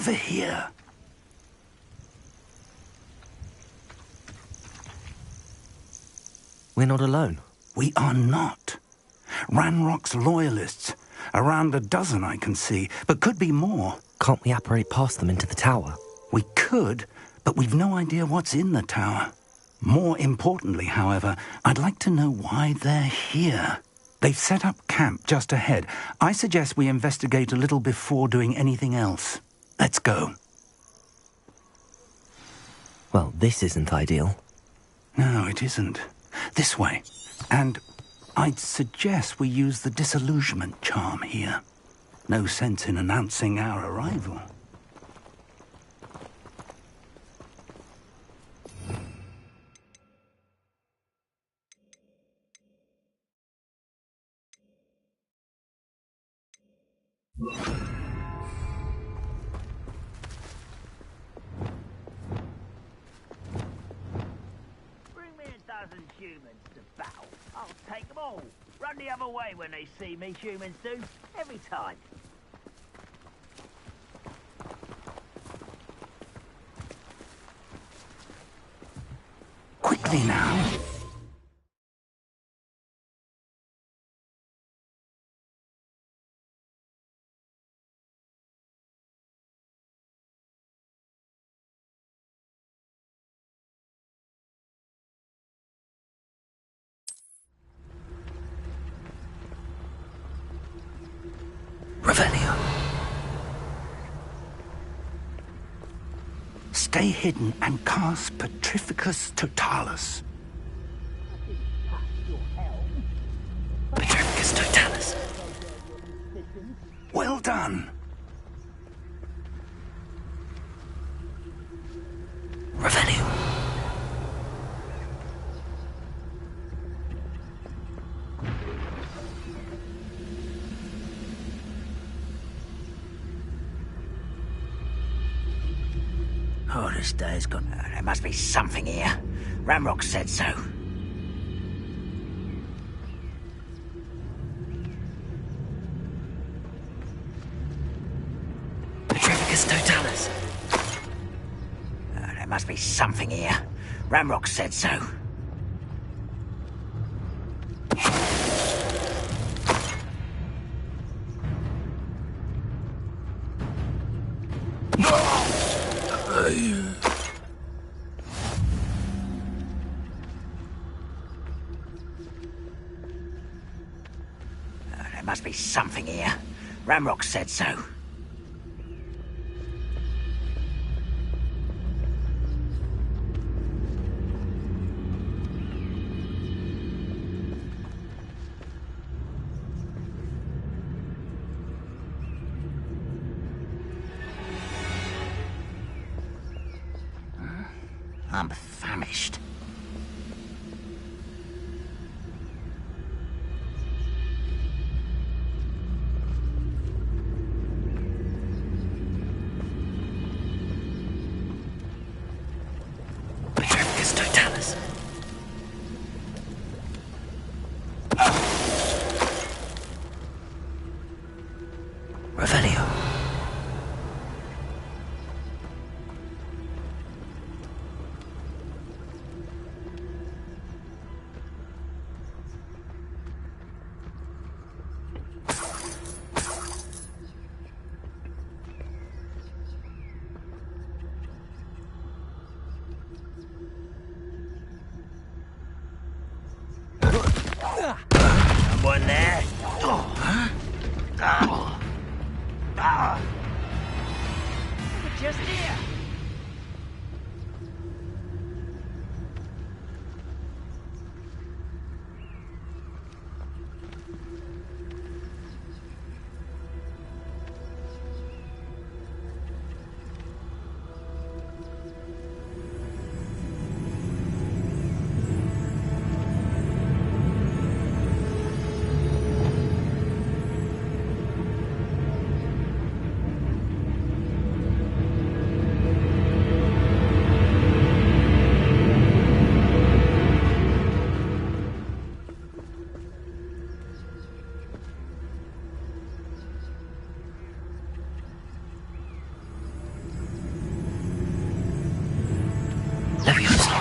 over here. We're not alone. We are not. Ranrock's loyalists. Around a dozen I can see, but could be more. Can't we apparate past them into the tower? We could, but we've no idea what's in the tower. More importantly, however, I'd like to know why they're here. They've set up camp just ahead. I suggest we investigate a little before doing anything else. Let's go. Well, this isn't ideal. No, it isn't. This way. And I'd suggest we use the disillusionment charm here. No sense in announcing our arrival. Bring me a dozen humans to battle. I'll take them all. Run the other way when they see me, humans do. Every time. Quickly now. Revelio. Stay hidden and cast Petrificus Totalis. Petrificus Totalis. Well done. Revelio. Oh, this day's gone. There must be something here. Ramrock said so. Petrificus Totalis. There must be something here. Ramrock said so. There must be something here. Ramrock said so. I'm famished. Petrificus Totalis. Revelio. Someone there? Just here. Leviosa.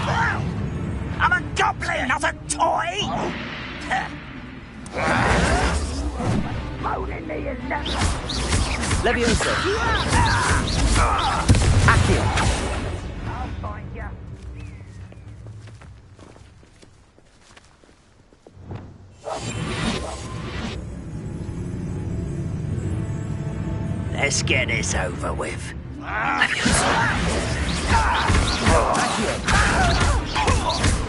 I'm a goblin, not a toy! Holding me is never... Leviosa. Accio. I'll find ya. Let's get this over with. Leviosa. Accio.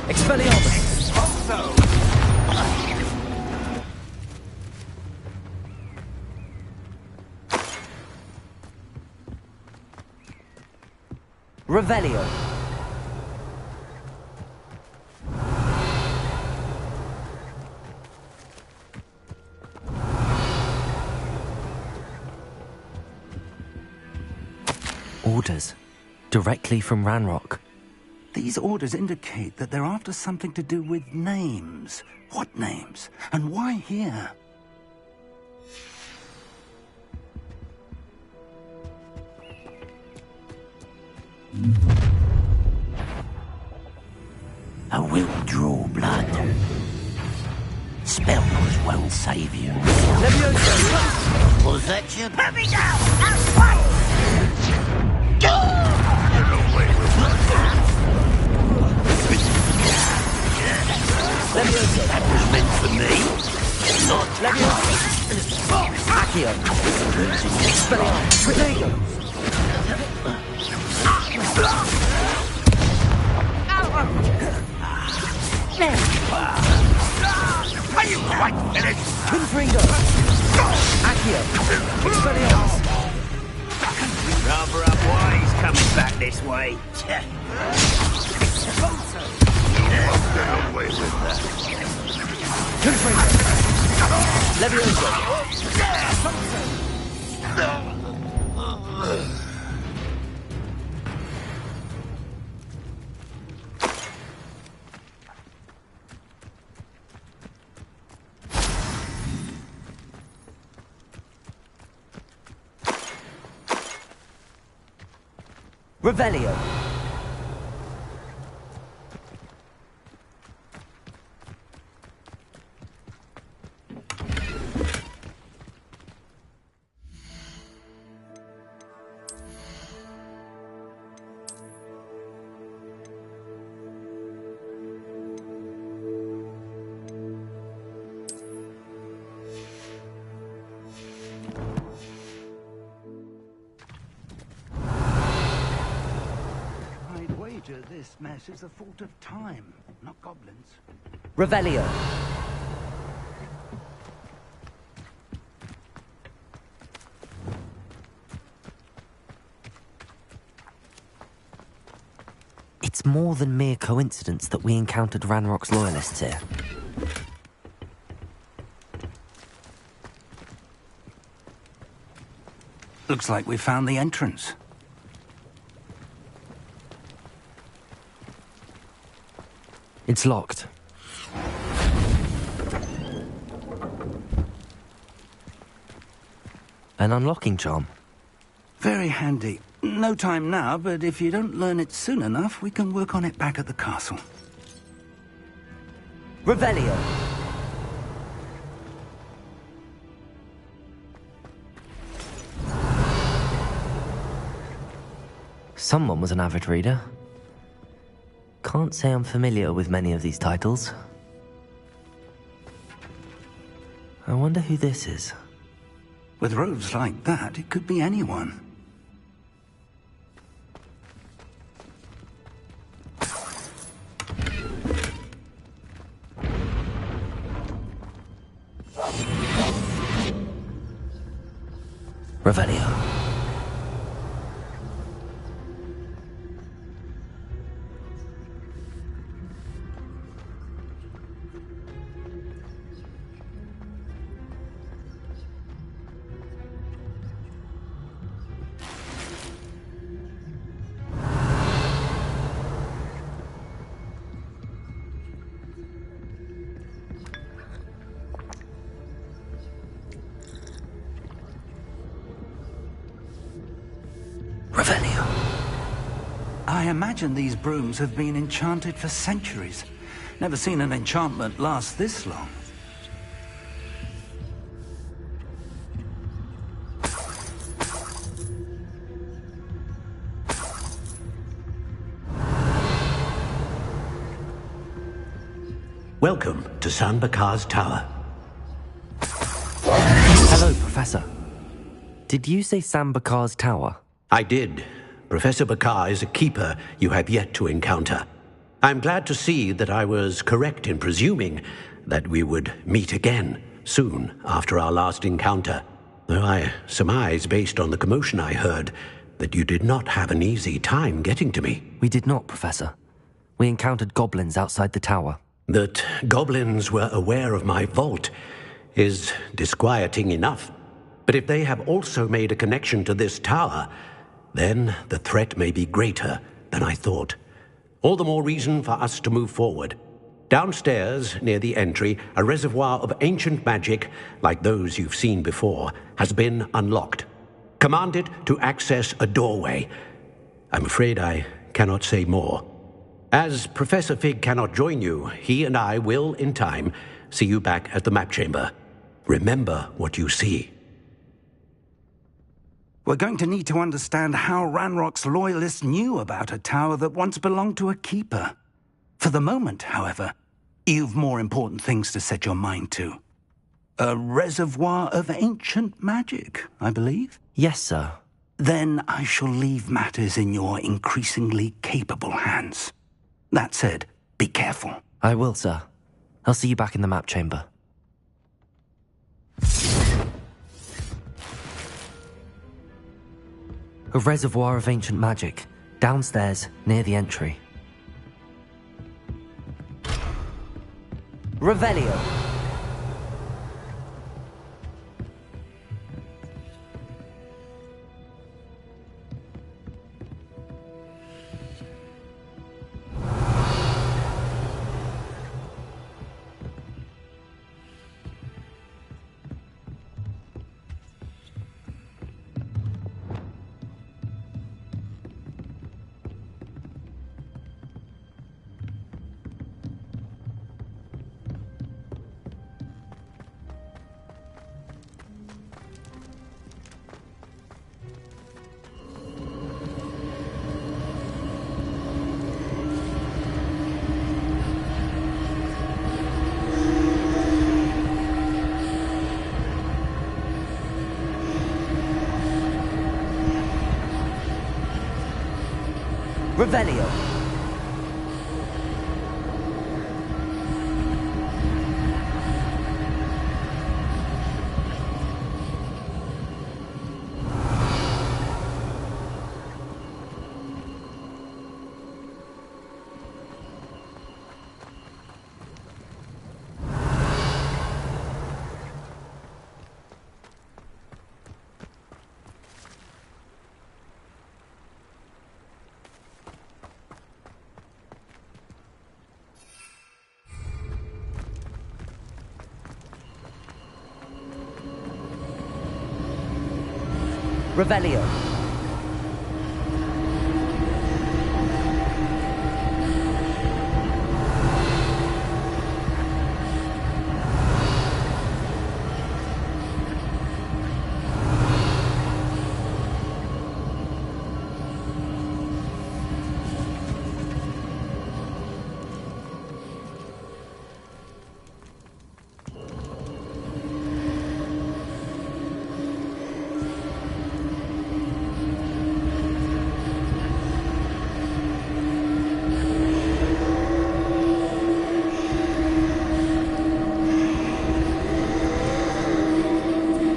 Expelliarmus. Revelio. Orders. Directly from Ranrock. These orders indicate that they're after something to do with names. What names? And why here? I will draw blood. Spells won't save you. Leviosa. Was that your... Put me down! That's right! Leviosa. That was meant for me. Not Leviosa. Accio. Expelliarmus. Protego. Are you quite finished? Confringo. Accio. Expelliarmus. Rather up wise coming back this way. Confringo. Leviosa. Revelio. I'd wager this mess is the fault of time, not goblins. Revelio. It's more than mere coincidence that we encountered Ranrock's loyalists here. Looks like we found the entrance. It's locked. An unlocking charm. Very handy. No time now, but if you don't learn it soon enough, we can work on it back at the castle. Revelio. Someone was an avid reader. Can't say I'm familiar with many of these titles. I wonder who this is. With robes like that, it could be anyone. Revelio. I imagine these brooms have been enchanted for centuries. Never seen an enchantment last this long. Welcome to Sanbakar's tower. Hello, Professor. Did you say Sam Bakar's tower? I did. Professor Bakar is a keeper you have yet to encounter. I'm glad to see that I was correct in presuming that we would meet again soon after our last encounter, though I surmise, based on the commotion I heard, that you did not have an easy time getting to me. We did not, Professor. We encountered goblins outside the tower. That goblins were aware of my vault is disquieting enough. But if they have also made a connection to this tower, then the threat may be greater than I thought. All the more reason for us to move forward. Downstairs, near the entry, a reservoir of ancient magic, like those you've seen before, has been unlocked. Command it to access a doorway. I'm afraid I cannot say more. As Professor Fig cannot join you, he and I will, in time, see you back at the map chamber. Remember what you see. We're going to need to understand how Ranrock's loyalists knew about a tower that once belonged to a keeper. For the moment, however, you've more important things to set your mind to. A reservoir of ancient magic, I believe? Yes, sir. Then I shall leave matters in your increasingly capable hands. That said, be careful. I will, sir. I'll see you back in the map chamber. A reservoir of ancient magic, downstairs, near the entry. Revelio. Revelio. Revelio.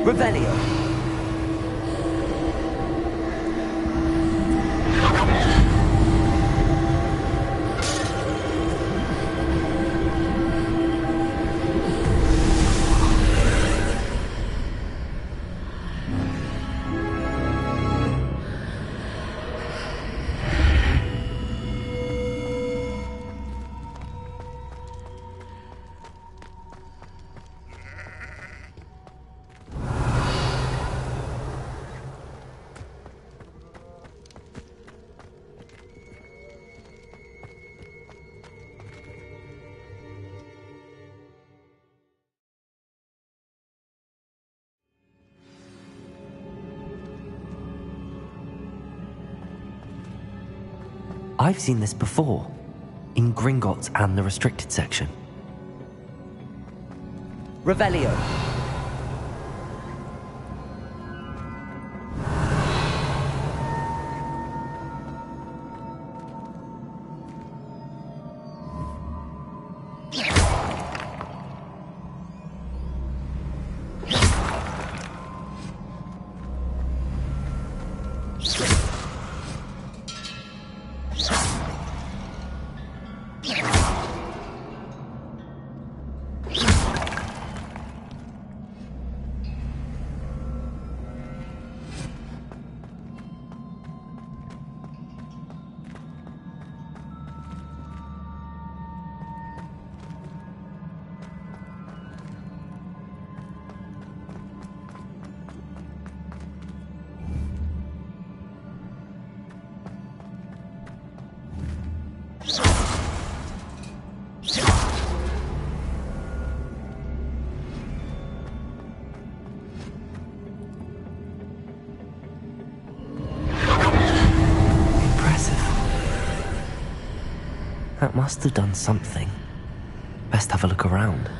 Revelio. I've seen this before, in Gringotts and the restricted section. Revelio. That must have done something. Best have a look around.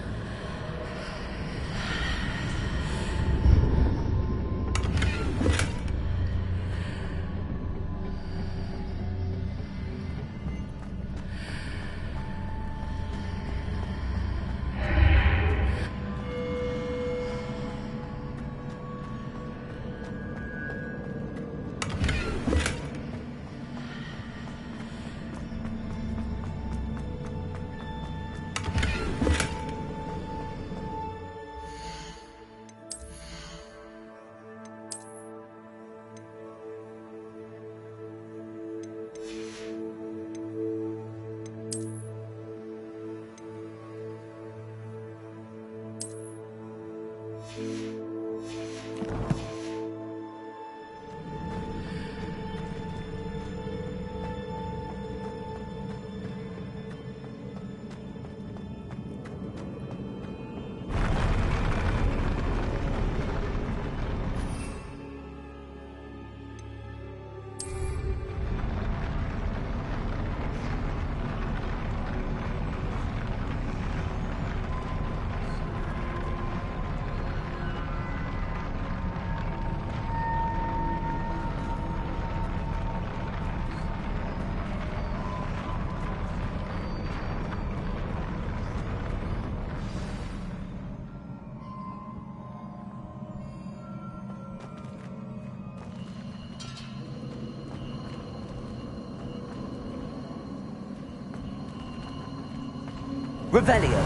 Revelio.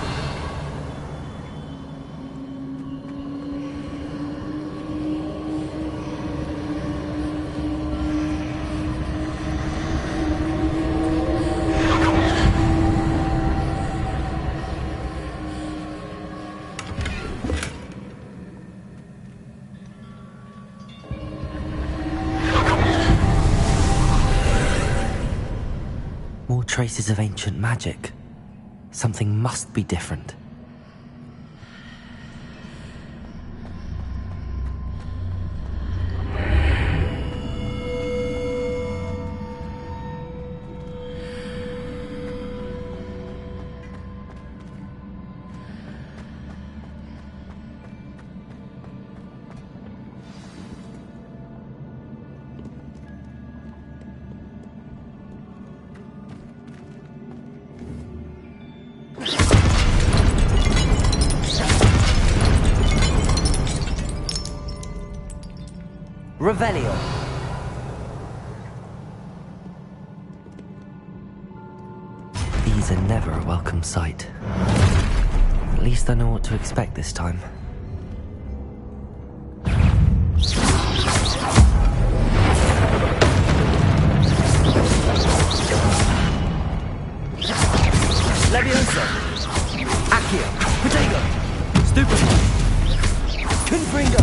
More traces of ancient magic. Something must be different. Revelio. These are never a welcome sight. At least I know what to expect this time. Leviosa! Accio! Potato! Stupefy! Confringo!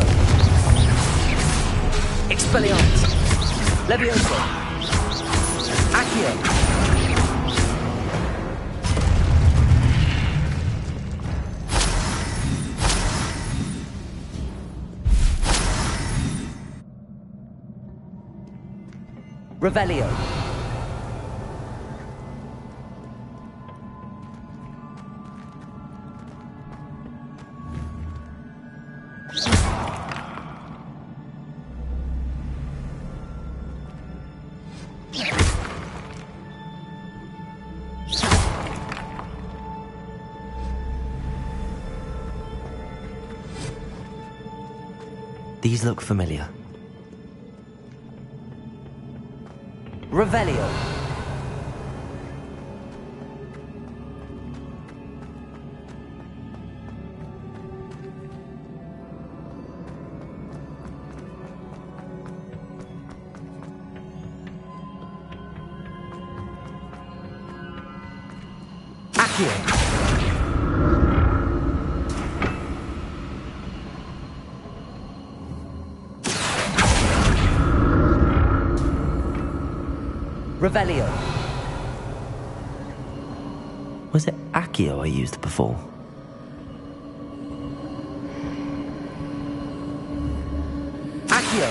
Expelliarmus! Leviosa! Accio! Revelio! These look familiar. Revelio. Accio. Revelio. Was it Accio I used before? Accio.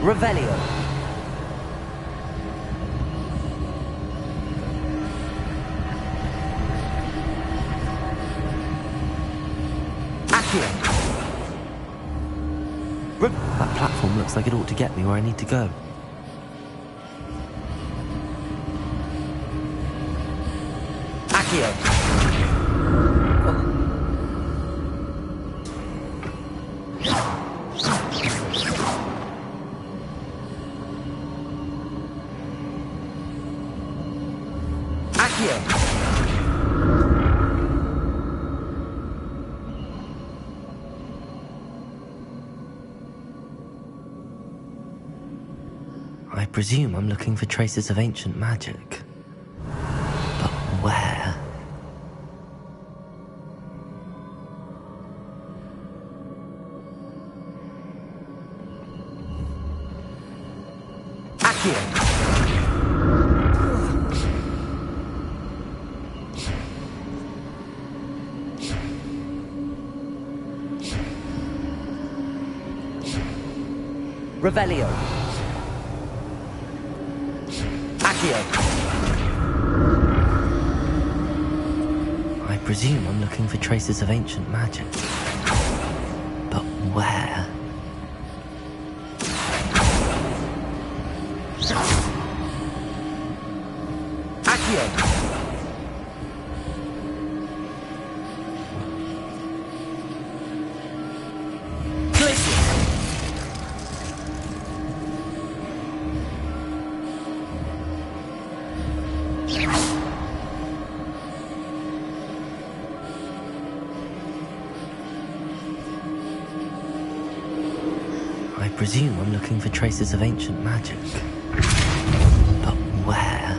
Revelio. That platform looks like it ought to get me where I need to go. Accio. Accio. I presume I'm looking for traces of ancient magic. But where? Accio! Revelio! I presume I'm looking for traces of ancient magic. But where? Accio! I presume I'm looking for traces of ancient magic. But where?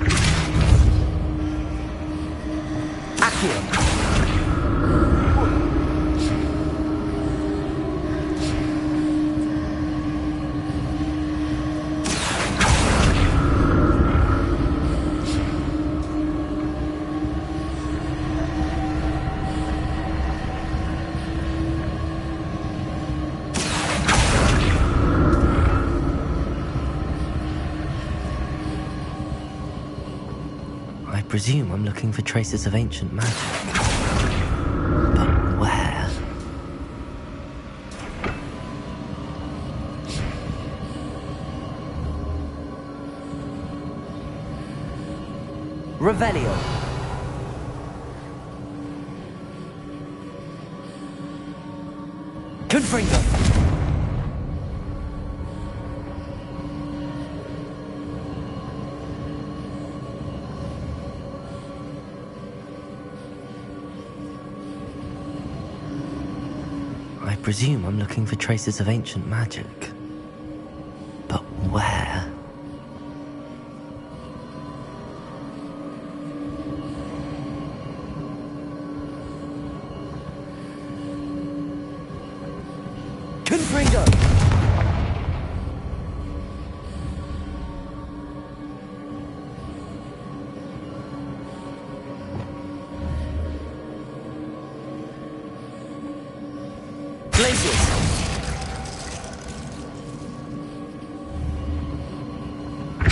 Accio! I presume I'm looking for traces of ancient magic. But where? Revelio. Confringo. I presume I'm looking for traces of ancient magic. But where? Confringo! Glaciers! I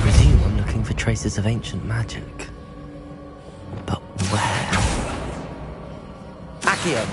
presume I'm looking for traces of ancient magic. But where? Accio!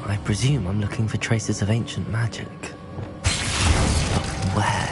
I presume I'm looking for traces of ancient magic. But where?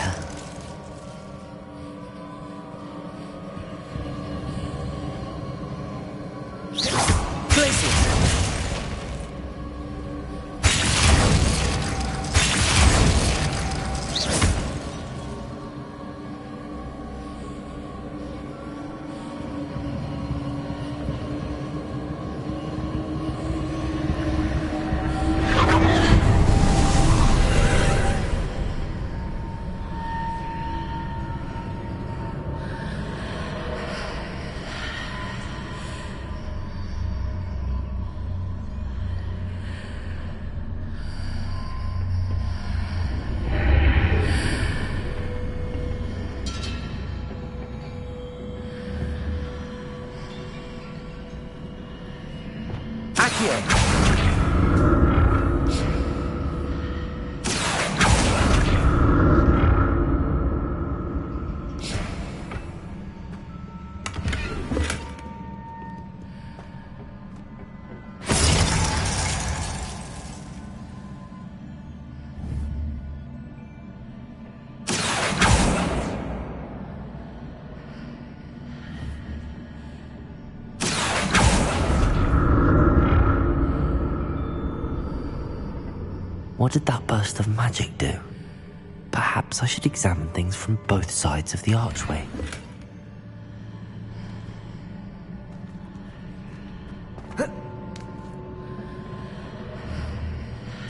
What did that burst of magic do? Perhaps I should examine things from both sides of the archway.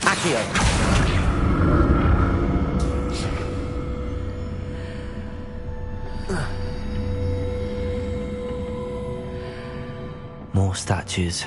Accio! More statues.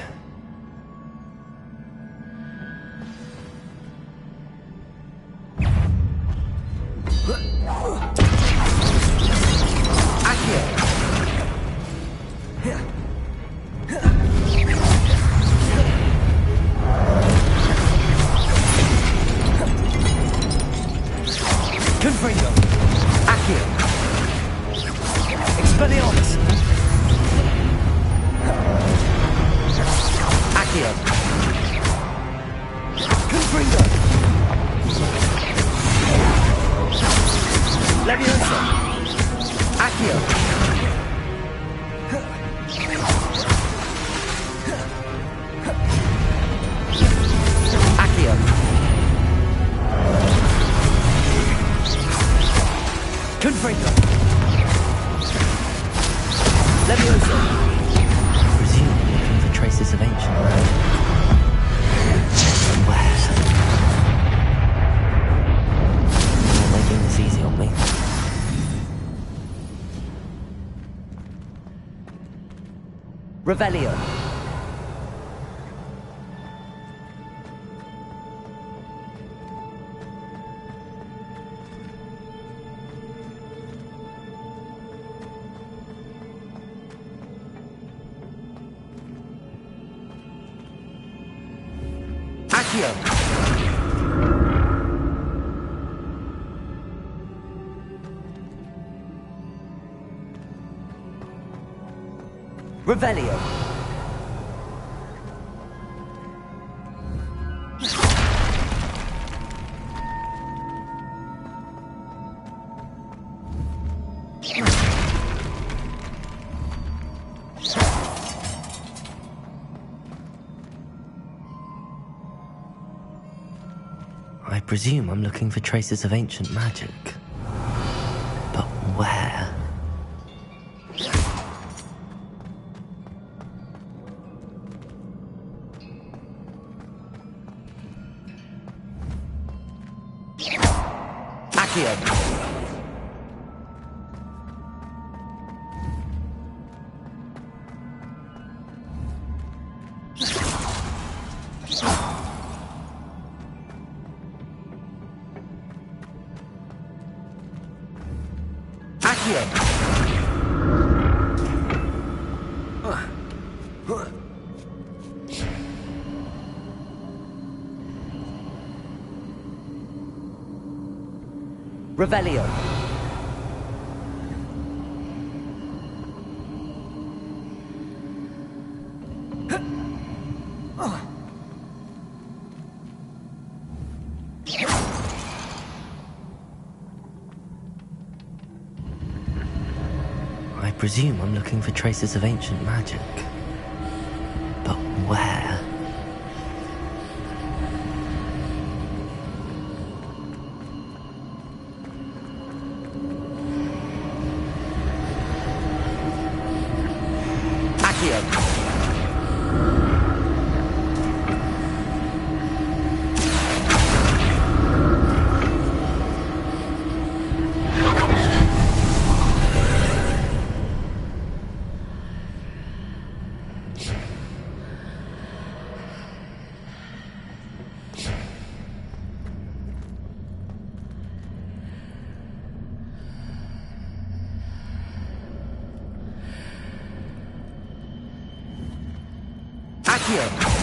Revelio. Accio. Revelio. I presume I'm looking for traces of ancient magic. But where? Accio. Accio. Revelio. I presume I'm looking for traces of ancient magic. But where? Accio!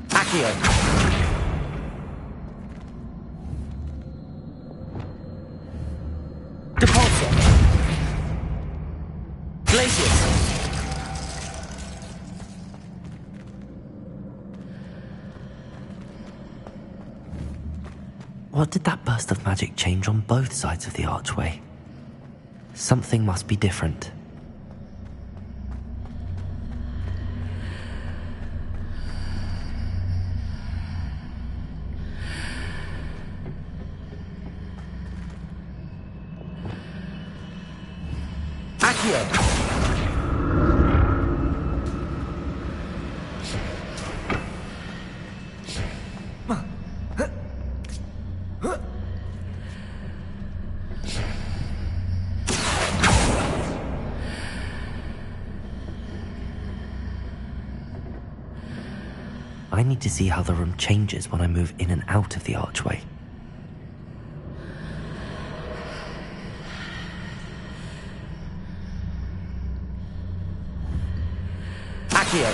Accio! Depulso! Glacius! What did that burst of magic change on both sides of the archway? Something must be different. I need to see how the room changes when I move in and out of the archway. Accio!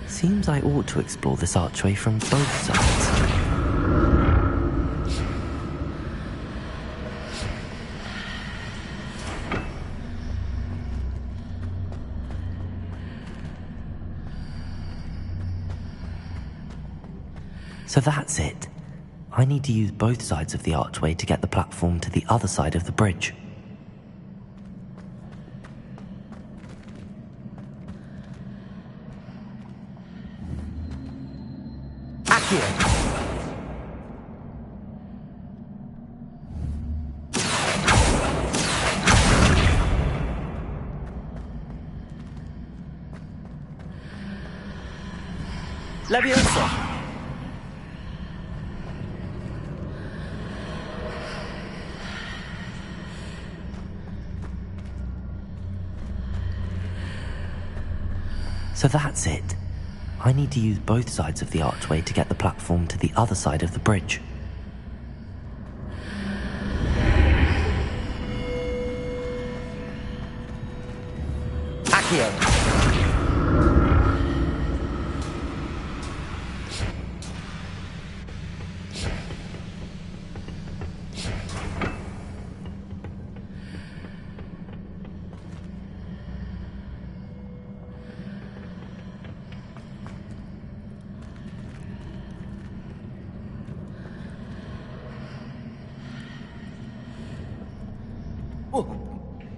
Seems I ought to explore this archway from both sides. So that's it. I need to use both sides of the archway to get the platform to the other side of the bridge. Accio! Leviosa! So that's it. I need to use both sides of the archway to get the platform to the other side of the bridge. Accio!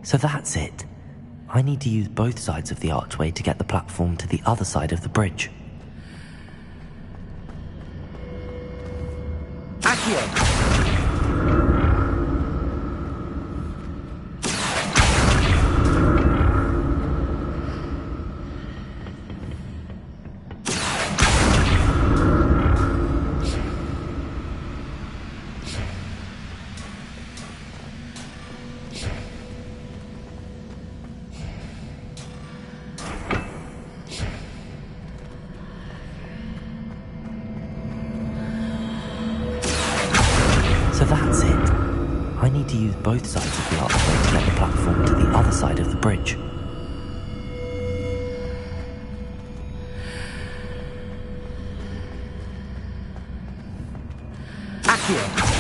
So that's it. I need to use both sides of the archway to get the platform to the other side of the bridge. Accio! So that's it. I need to use both sides of the archway to get the platform to the other side of the bridge. Accio!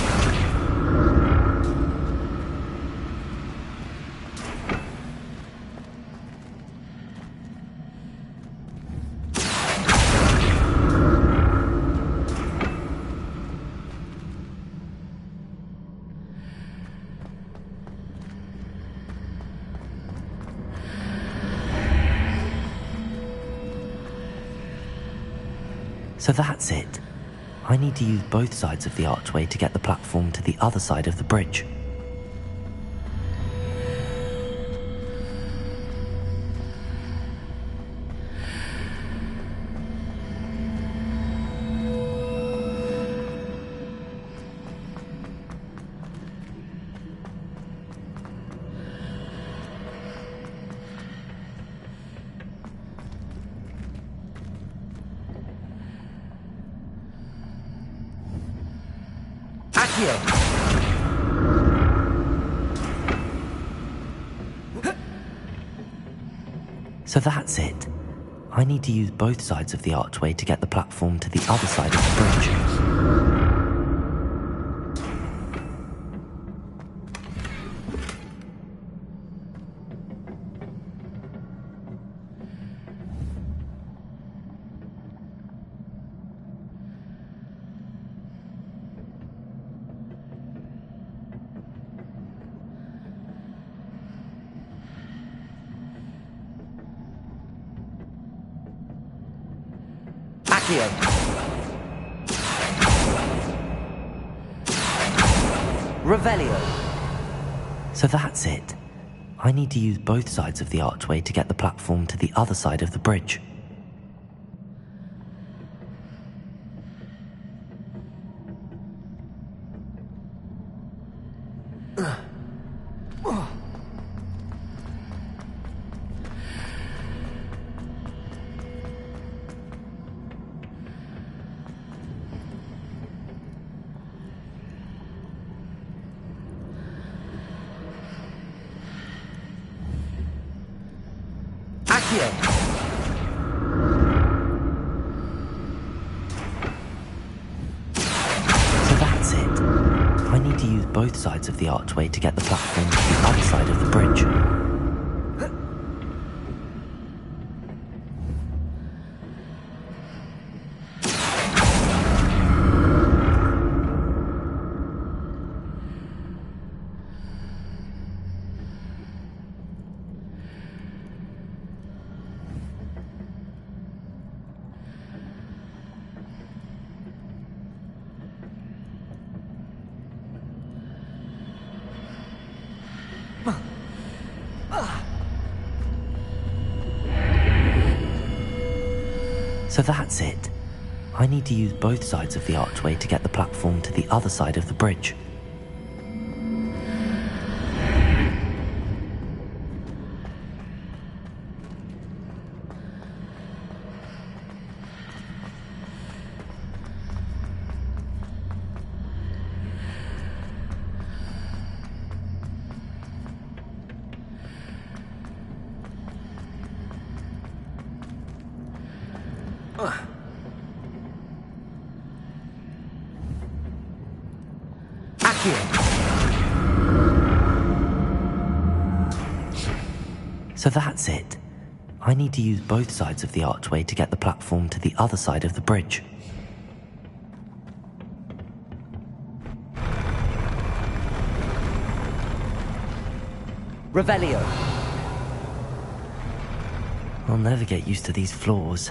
So that's it. I need to use both sides of the archway to get the platform to the other side of the bridge. So that's it. I need to use both sides of the archway to get the platform to the other side of the bridge. Revelio. So that's it. I need to use both sides of the archway to get the platform to the other side of the bridge. So that's it. I need to use both sides of the archway to get the platform to the other side of the bridge. So that's it. I need to use both sides of the archway to get the platform to the other side of the bridge. So that's it. I need to use both sides of the archway to get the platform to the other side of the bridge. Revelio. I'll never get used to these floors.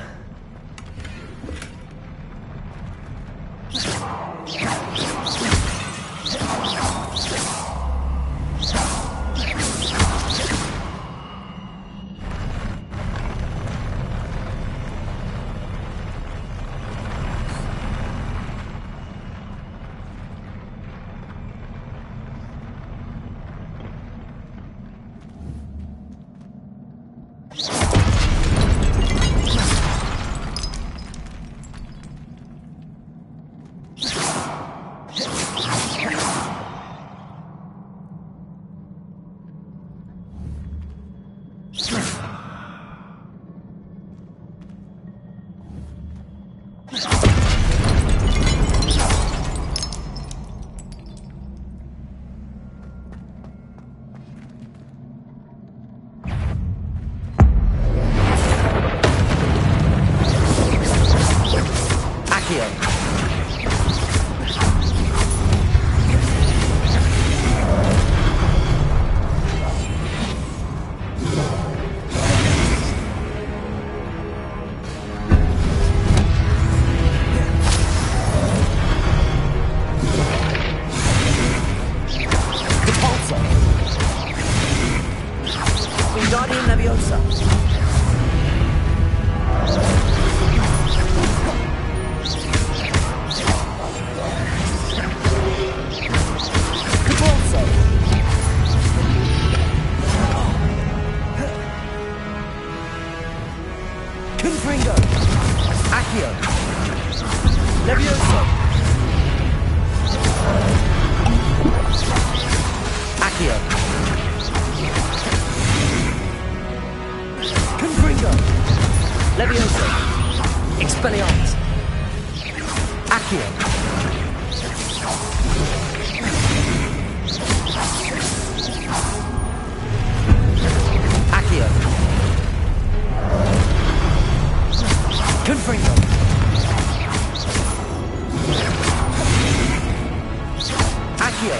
Accio.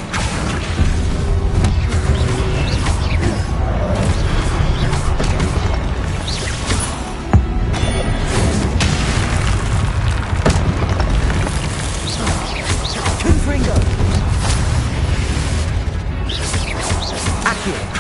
Confringo. Accio.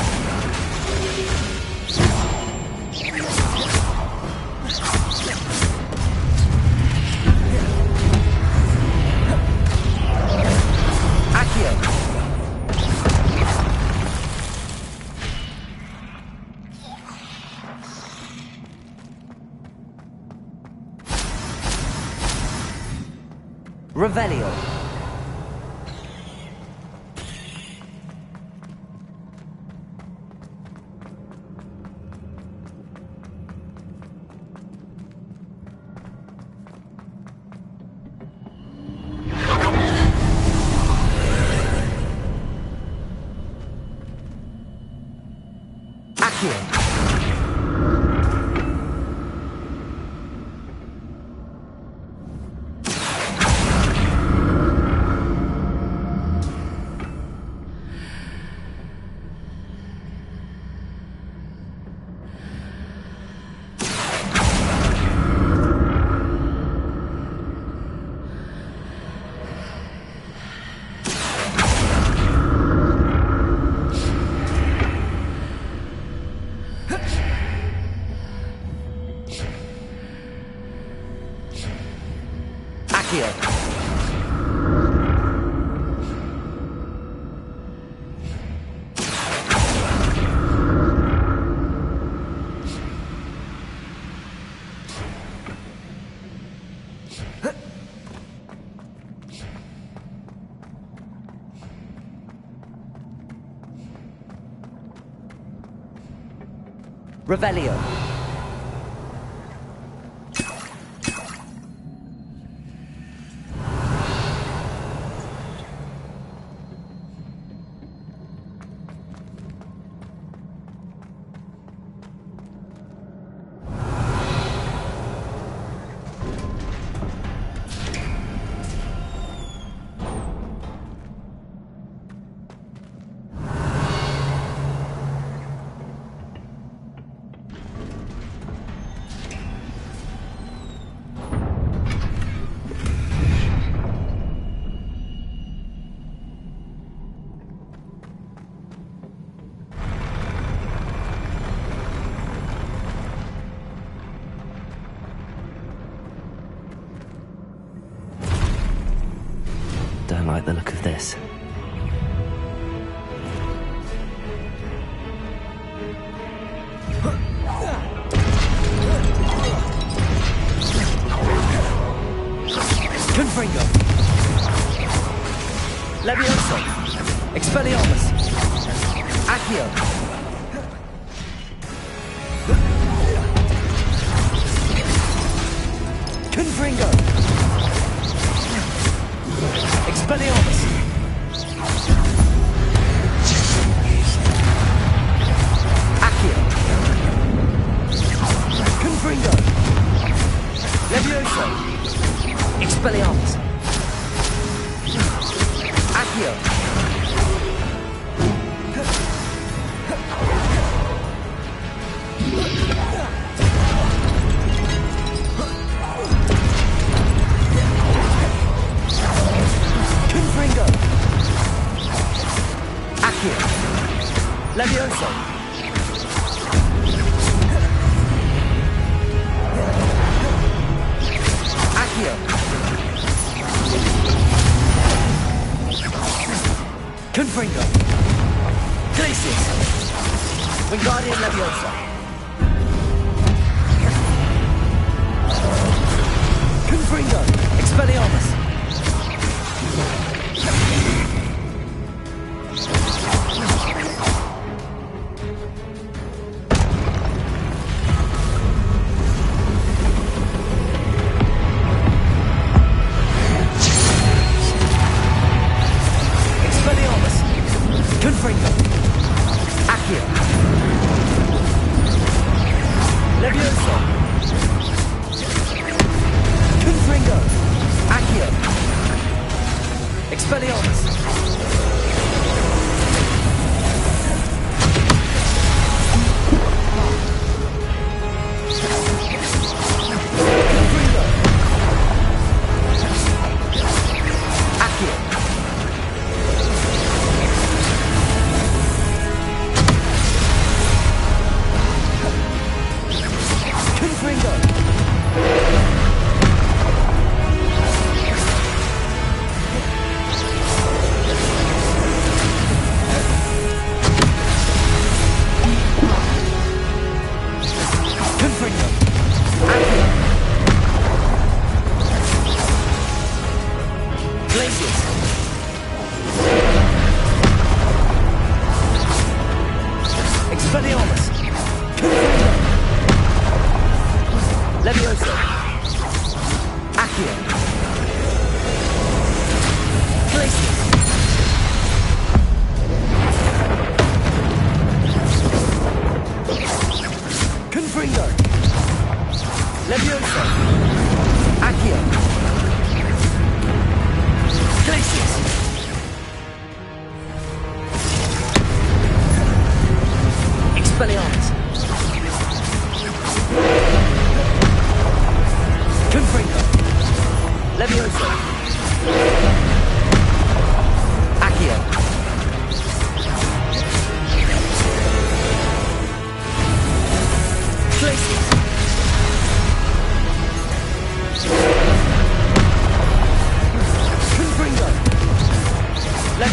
Revelio. Accio. Revelio. Don't like the look of this. Confringo. Levioso. Expelliarmus. Accio. Confringo. Expelliarmus. Accio. Confringo. Levioso. Expelliarmus. Accio. Confringo. Accio. Levioso. Accio. Confringo. Glacius. Wingardium Leviosa. Confringo. Expelliarmus. Confringo. Accio. Levioso. Confringo. Accio. Expelliarmus.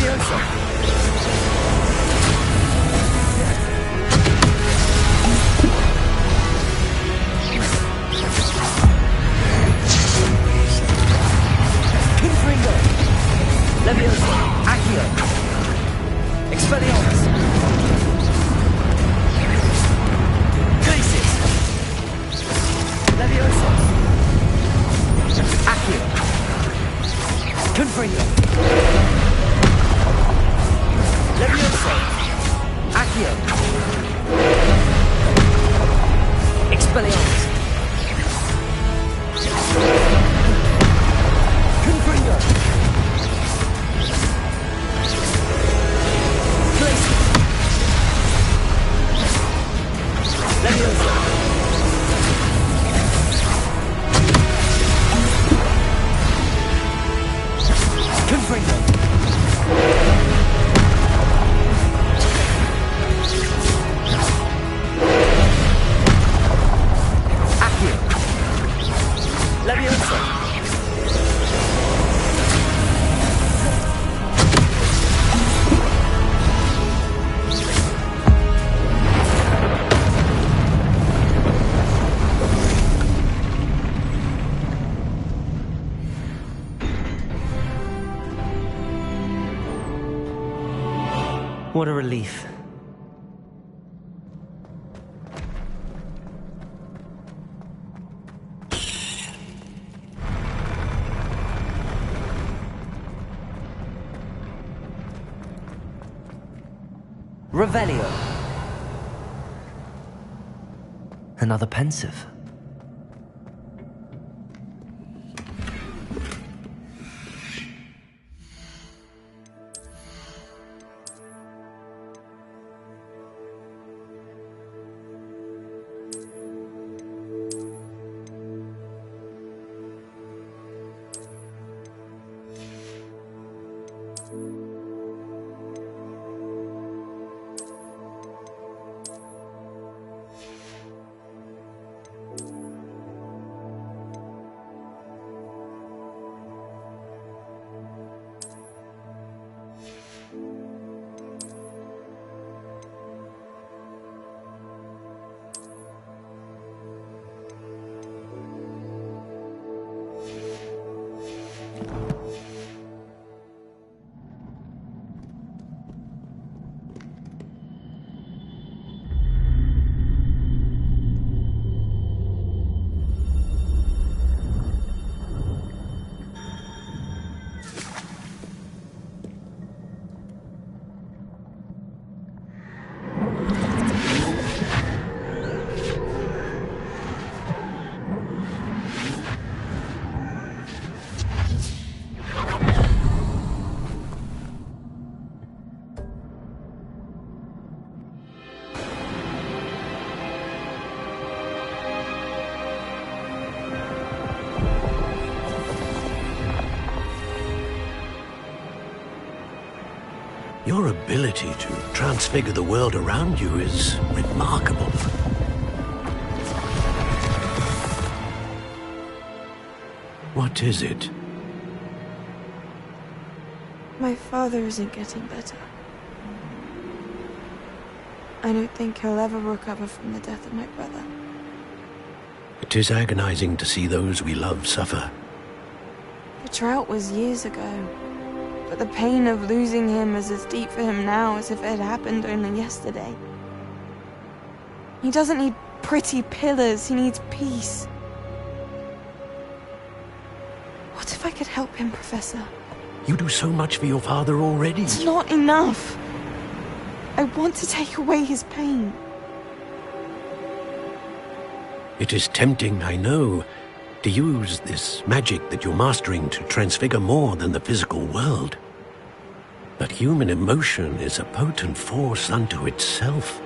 Levioso! Confringo! Levioso! Accio! Expelliarmus! Glacis! Levioso! Accio! Confringo! Levioso! Accio! Expelliarmus! Confringo! Glacis! Levioso! Confringo! Accio! Levioso! What a relief. Revelio! Another pensive. Your ability to transfigure the world around you is remarkable. What is it? My father isn't getting better. I don't think he'll ever recover from the death of my brother. It is agonizing to see those we love suffer. The drought was years ago, but the pain of losing him is as deep for him now as if it had happened only yesterday. He doesn't need pretty pillars, he needs peace. What if I could help him, Professor? You do so much for your father already. It's not enough. I want to take away his pain. It is tempting, I know, to use this magic that you're mastering to transfigure more than the physical world. But human emotion is a potent force unto itself.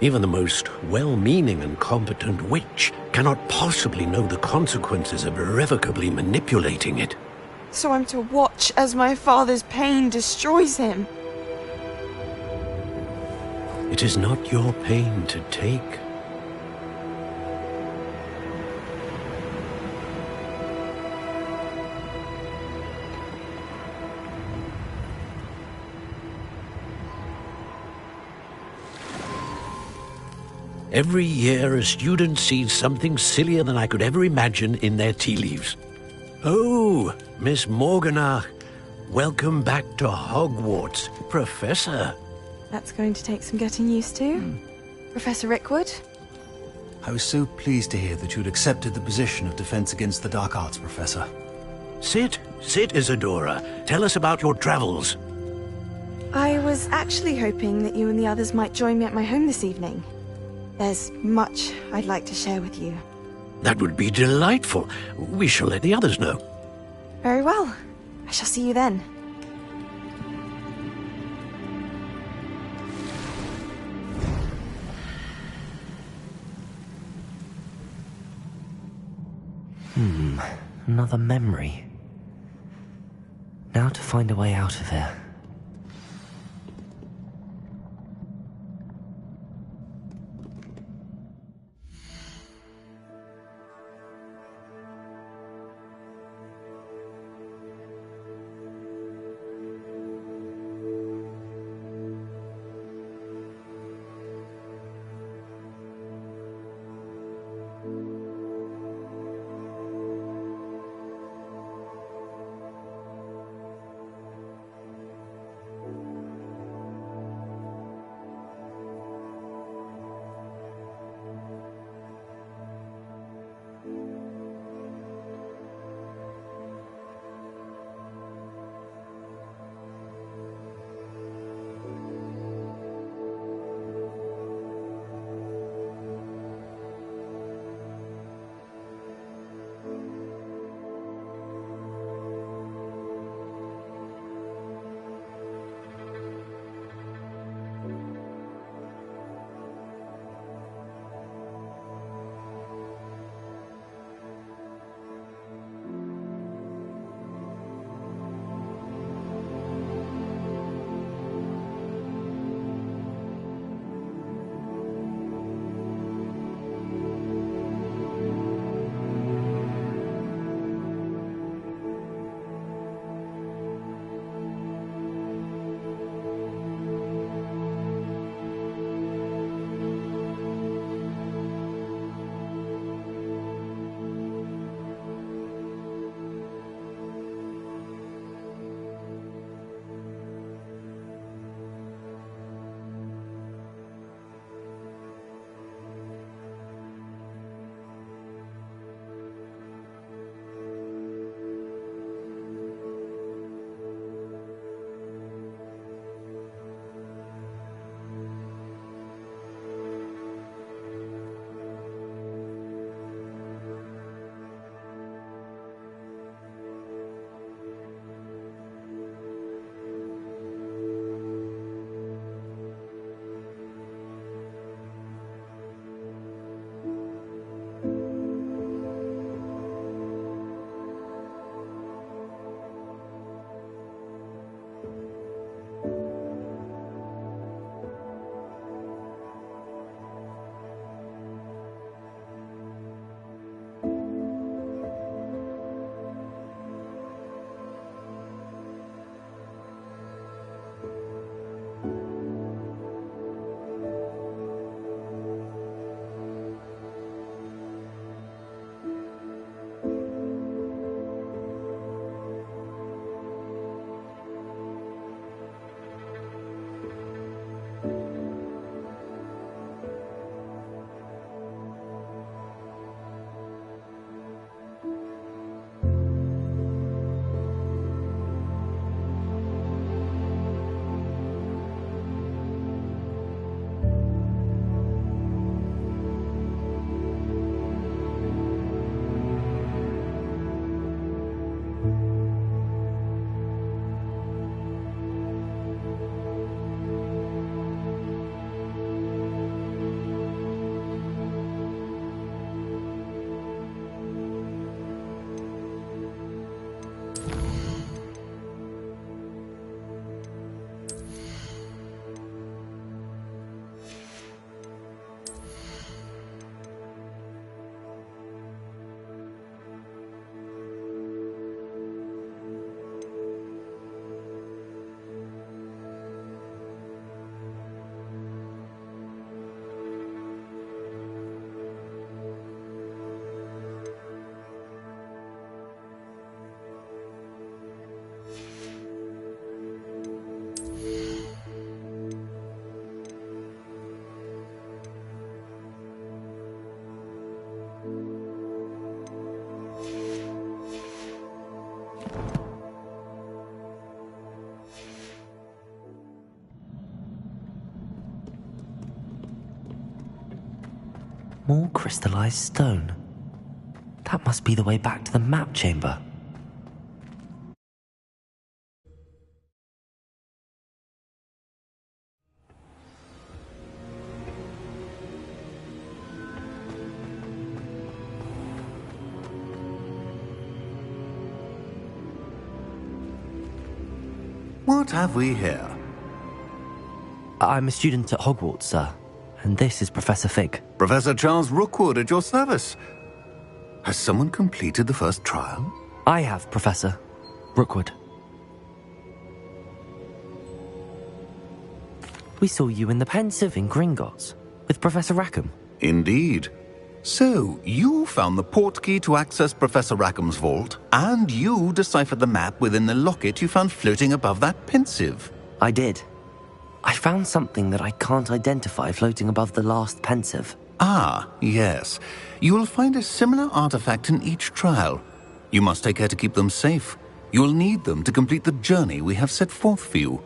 Even the most well-meaning and competent witch cannot possibly know the consequences of irrevocably manipulating it. So I'm to watch as my father's pain destroys him. It is not your pain to take. Every year, a student sees something sillier than I could ever imagine in their tea leaves. Oh, Miss Morganach, welcome back to Hogwarts, Professor. That's going to take some getting used to. Professor Rickwood? I was so pleased to hear that you'd accepted the position of Defense Against the Dark Arts, Professor. Sit, Isadora. Tell us about your travels. I was actually hoping that you and the others might join me at my home this evening. There's much I'd like to share with you. That would be delightful. We shall let the others know. Very well. I shall see you then. Another memory. Now to find a way out of here. More crystallized stone. That must be the way back to the map chamber. What have we here? I'm a student at Hogwarts, sir, and this is Professor Fig. Professor Charles Rookwood at your service. Has someone completed the first trial? I have, Professor Rookwood. We saw you in the Pensive in Gringotts with Professor Rackham. Indeed. So, you found the portkey to access Professor Rackham's vault, and you deciphered the map within the locket you found floating above that Pensive. I did. I found something that I can't identify floating above the last Pensive. Ah, yes. You will find a similar artifact in each trial. You must take care to keep them safe. You will need them to complete the journey we have set forth for you.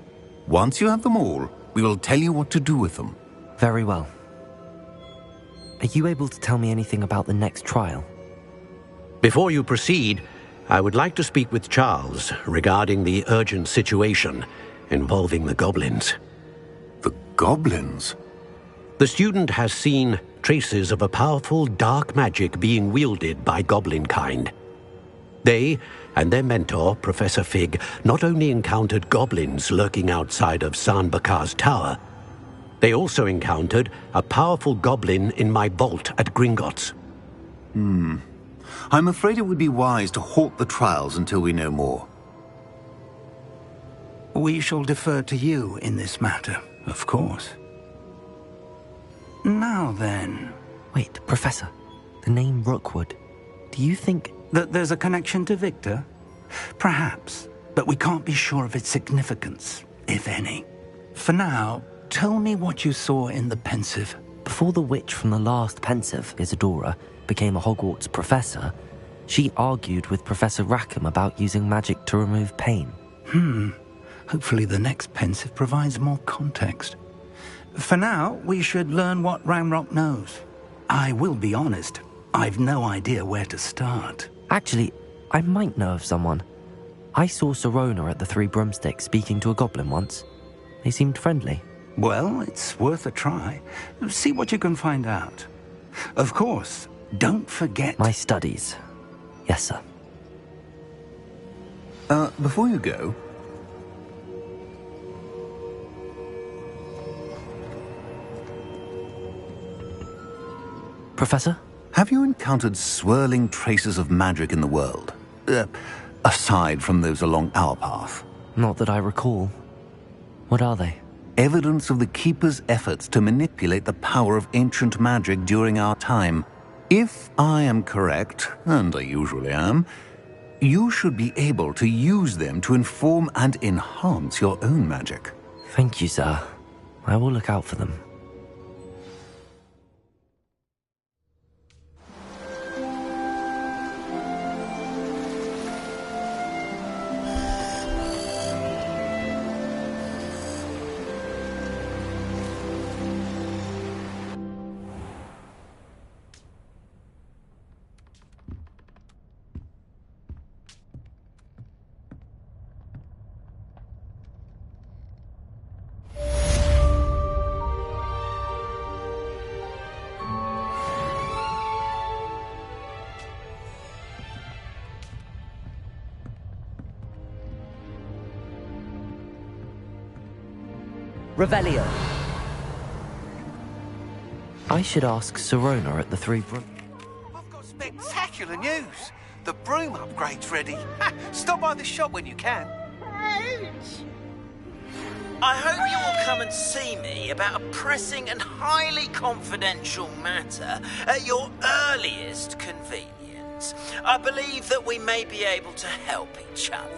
Once you have them all, we will tell you what to do with them. Very well. Are you able to tell me anything about the next trial? Before you proceed, I would like to speak with Charles regarding the urgent situation involving the goblins. The goblins? The student has seen traces of a powerful dark magic being wielded by goblin kind. They and their mentor, Professor Fig, not only encountered goblins lurking outside of San Bakar's tower, they also encountered a powerful goblin in my vault at Gringotts. I'm afraid it would be wise to halt the trials until we know more. We shall defer to you in this matter, of course. Now then... Wait, Professor. The name Rookwood. Do you think... that there's a connection to Victor? Perhaps, but we can't be sure of its significance, if any. For now, tell me what you saw in the Pensive. Before the witch from the last Pensive, Isadora, became a Hogwarts professor, she argued with Professor Rackham about using magic to remove pain. Hopefully the next Pensive provides more context. For now, we should learn what Ranrock knows. I will be honest, I've no idea where to start. Actually, I might know of someone. I saw Sirona at the Three Broomsticks speaking to a goblin once. They seemed friendly. Well, it's worth a try. See what you can find out. Of course, don't forget... My studies. Yes, sir. Before you go... Professor? Have you encountered swirling traces of magic in the world? Aside from those along our path? Not that I recall. What are they? Evidence of the Keeper's efforts to manipulate the power of ancient magic during our time. If I am correct, and I usually am, you should be able to use them to inform and enhance your own magic. Thank you, sir. I will look out for them. Revelio. I should ask Sirona at the Three I've got spectacular news. The broom upgrade's ready. Stop by the shop when you can. I hope you will come and see me about a pressing and highly confidential matter at your earliest convenience. I believe that we may be able to help each other.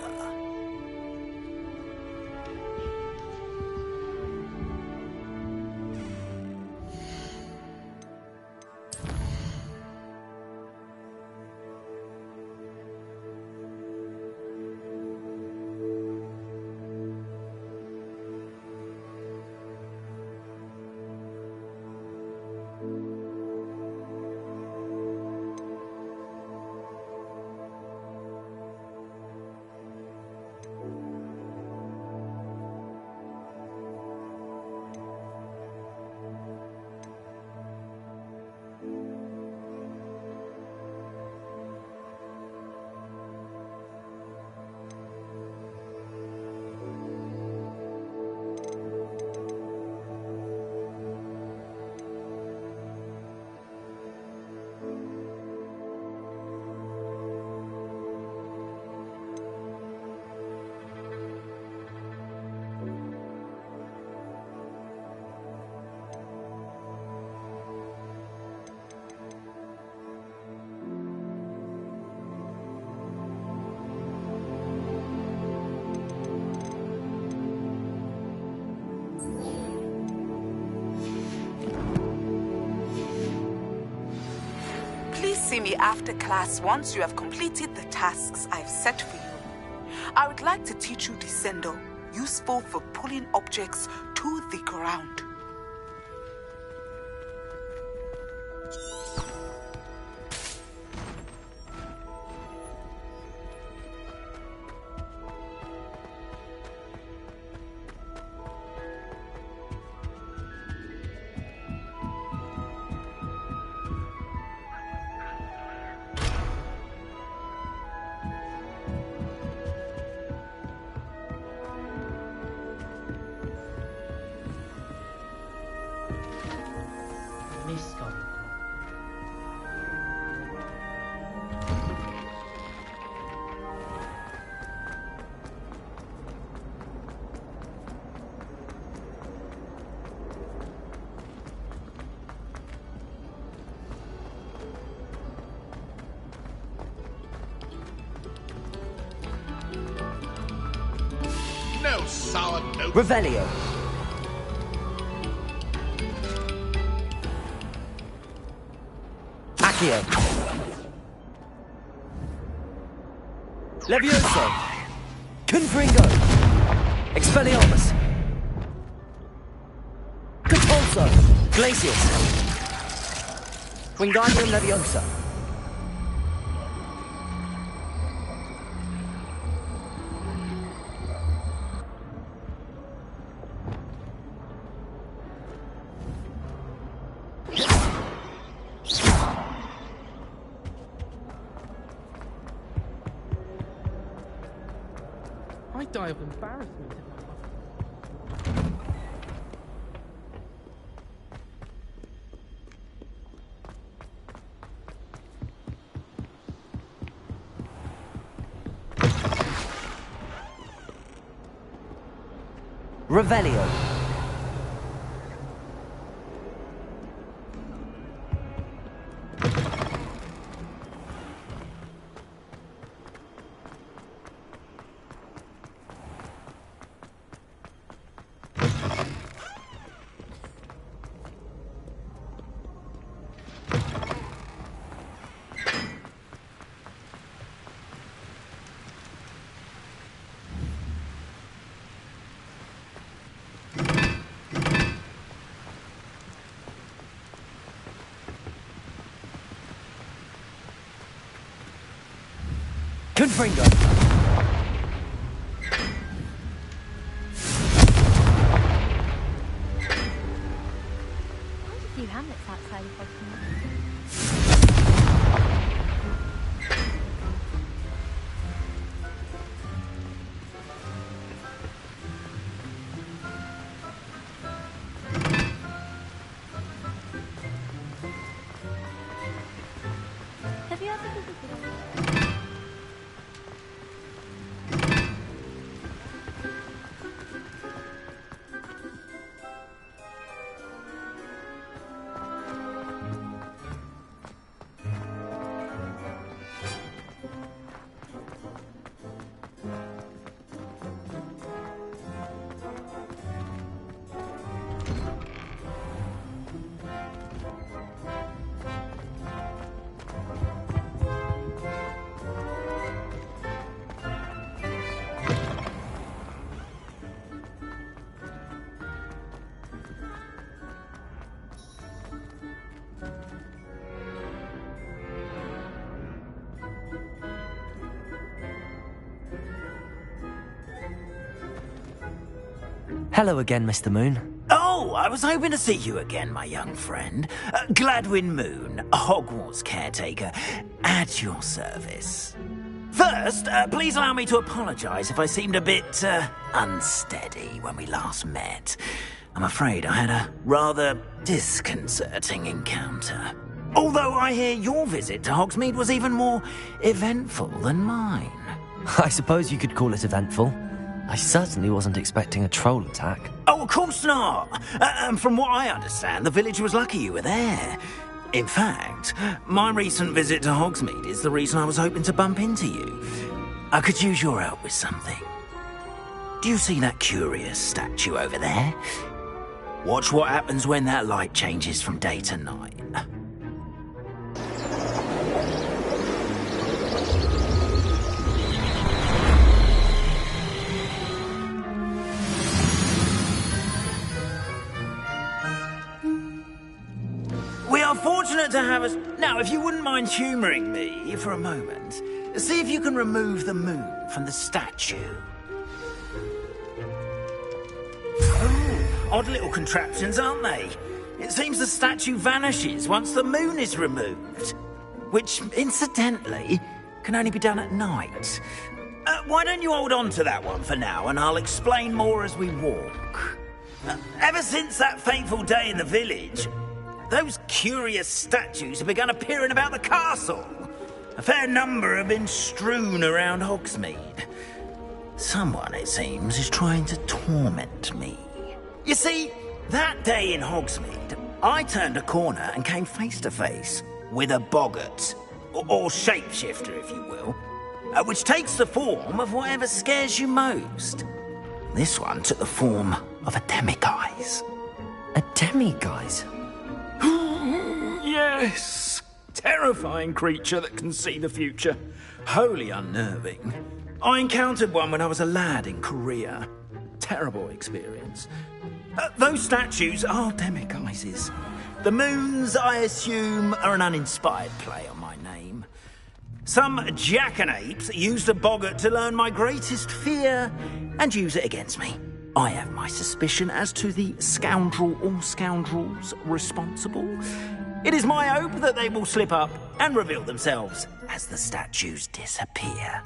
see me after class once you have completed the tasks I've set for you. I would like to teach you Descendo, useful for pulling objects to the ground. No sour note. Revelio. Accio. Levioso. Confringo. Expelliarmus. Compulso. Glacius. Wingardium Leviosa. I'd die of embarrassment. Revelio. Confringo. Quite a few hamlets outside of Hogwarts. Have you ever visited? Hello again, Mr. Moon. Oh, I was hoping to see you again, my young friend. Gladwin Moon, Hogwarts caretaker, at your service. First, please allow me to apologise if I seemed a bit unsteady when we last met. I'm afraid I had a rather disconcerting encounter. Although I hear your visit to Hogsmeade was even more eventful than mine. I suppose you could call it eventful. I certainly wasn't expecting a troll attack. Oh, of course not. And from what I understand, the village was lucky you were there. In fact, my recent visit to Hogsmeade is the reason I was hoping to bump into you. I could use your help with something. Do you see that curious statue over there? Watch what happens when that light changes from day to night. like to have us... Now, if you wouldn't mind humouring me for a moment, see if you can remove the moon from the statue. Oh, odd little contraptions, aren't they? It seems the statue vanishes once the moon is removed. Which, incidentally, can only be done at night. Why don't you hold on to that one for now, and I'll explain more as we walk. Ever since that fateful day in the village, those curious statues have begun appearing about the castle. A fair number have been strewn around Hogsmeade. Someone, it seems, is trying to torment me. You see, that day in Hogsmeade, I turned a corner and came face to face with a boggart, or shapeshifter, if you will, which takes the form of whatever scares you most. This one took the form of a demiguise. A demiguise? Yes! Terrifying creature that can see the future. Wholly unnerving. I encountered one when I was a lad in Korea. Terrible experience. Those statues are demiguises. The moons, I assume, are an uninspired play on my name. Some jackanapes used a boggart to learn my greatest fear and use it against me. I have my suspicion as to the scoundrel or scoundrels responsible. It is my hope that they will slip up and reveal themselves as the statues disappear.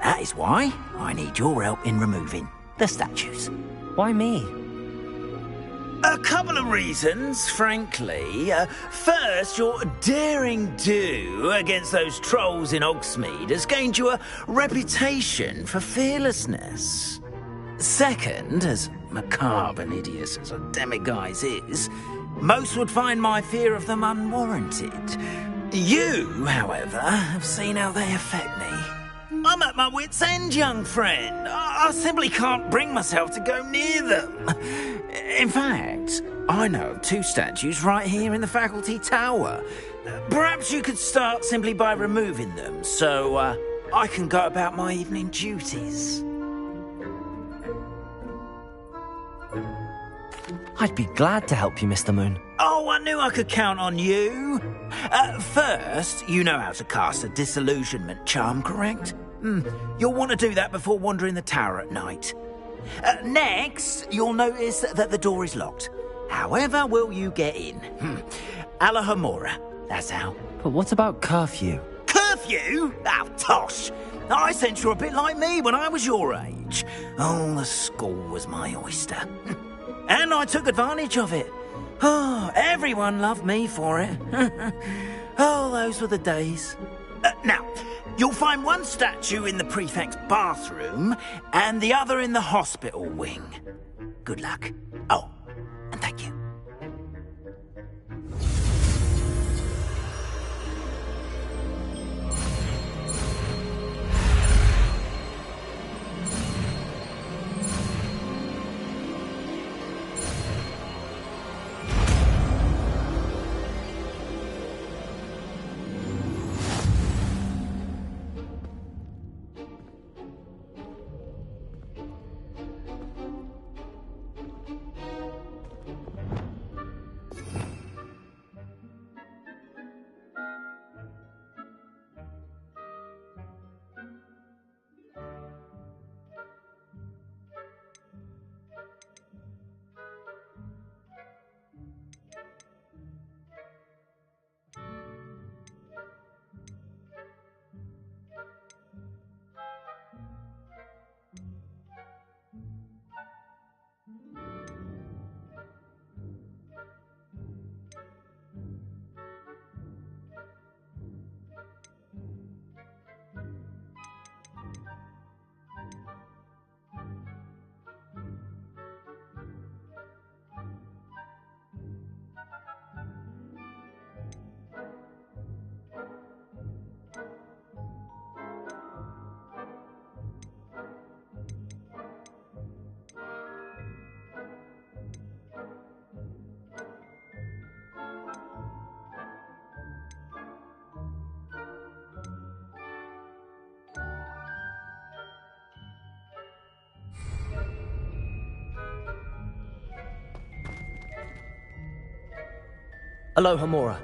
That is why I need your help in removing the statues. Why me? A couple of reasons, frankly. First, your daring do against those trolls in Hogsmeade has gained you a reputation for fearlessness. Second, as macabre and hideous as a demiguise is, most would find my fear of them unwarranted. You, however, have seen how they affect me. I'm at my wit's end, young friend. I simply can't bring myself to go near them. In fact, I know of 2 statues right here in the faculty tower. Perhaps you could start simply by removing them, so I can go about my evening duties. I'd be glad to help you, Mr. Moon. Oh, I knew I could count on you. First, you know how to cast a disillusionment charm, correct? You'll want to do that before wandering the tower at night. Next, you'll notice that the door is locked. However will you get in? Alahomora, that's how. But what about curfew? Curfew? Oh, tosh. I sense you're a bit like me when I was your age. Oh, the school was my oyster. And I took advantage of it. Oh, everyone loved me for it. Oh, those were the days. Now, you'll find one statue in the prefect's bathroom and the other in the hospital wing. Good luck. Oh, and thank you. Alohomora.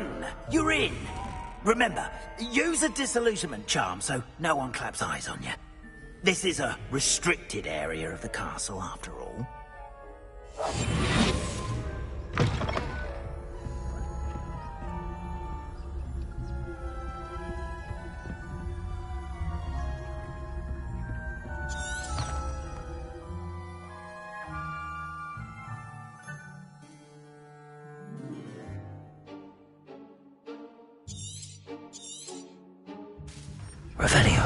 done. You're in. Remember, use a disillusionment charm so no one claps eyes on you. This is a restricted area of the castle, after all. Revelio.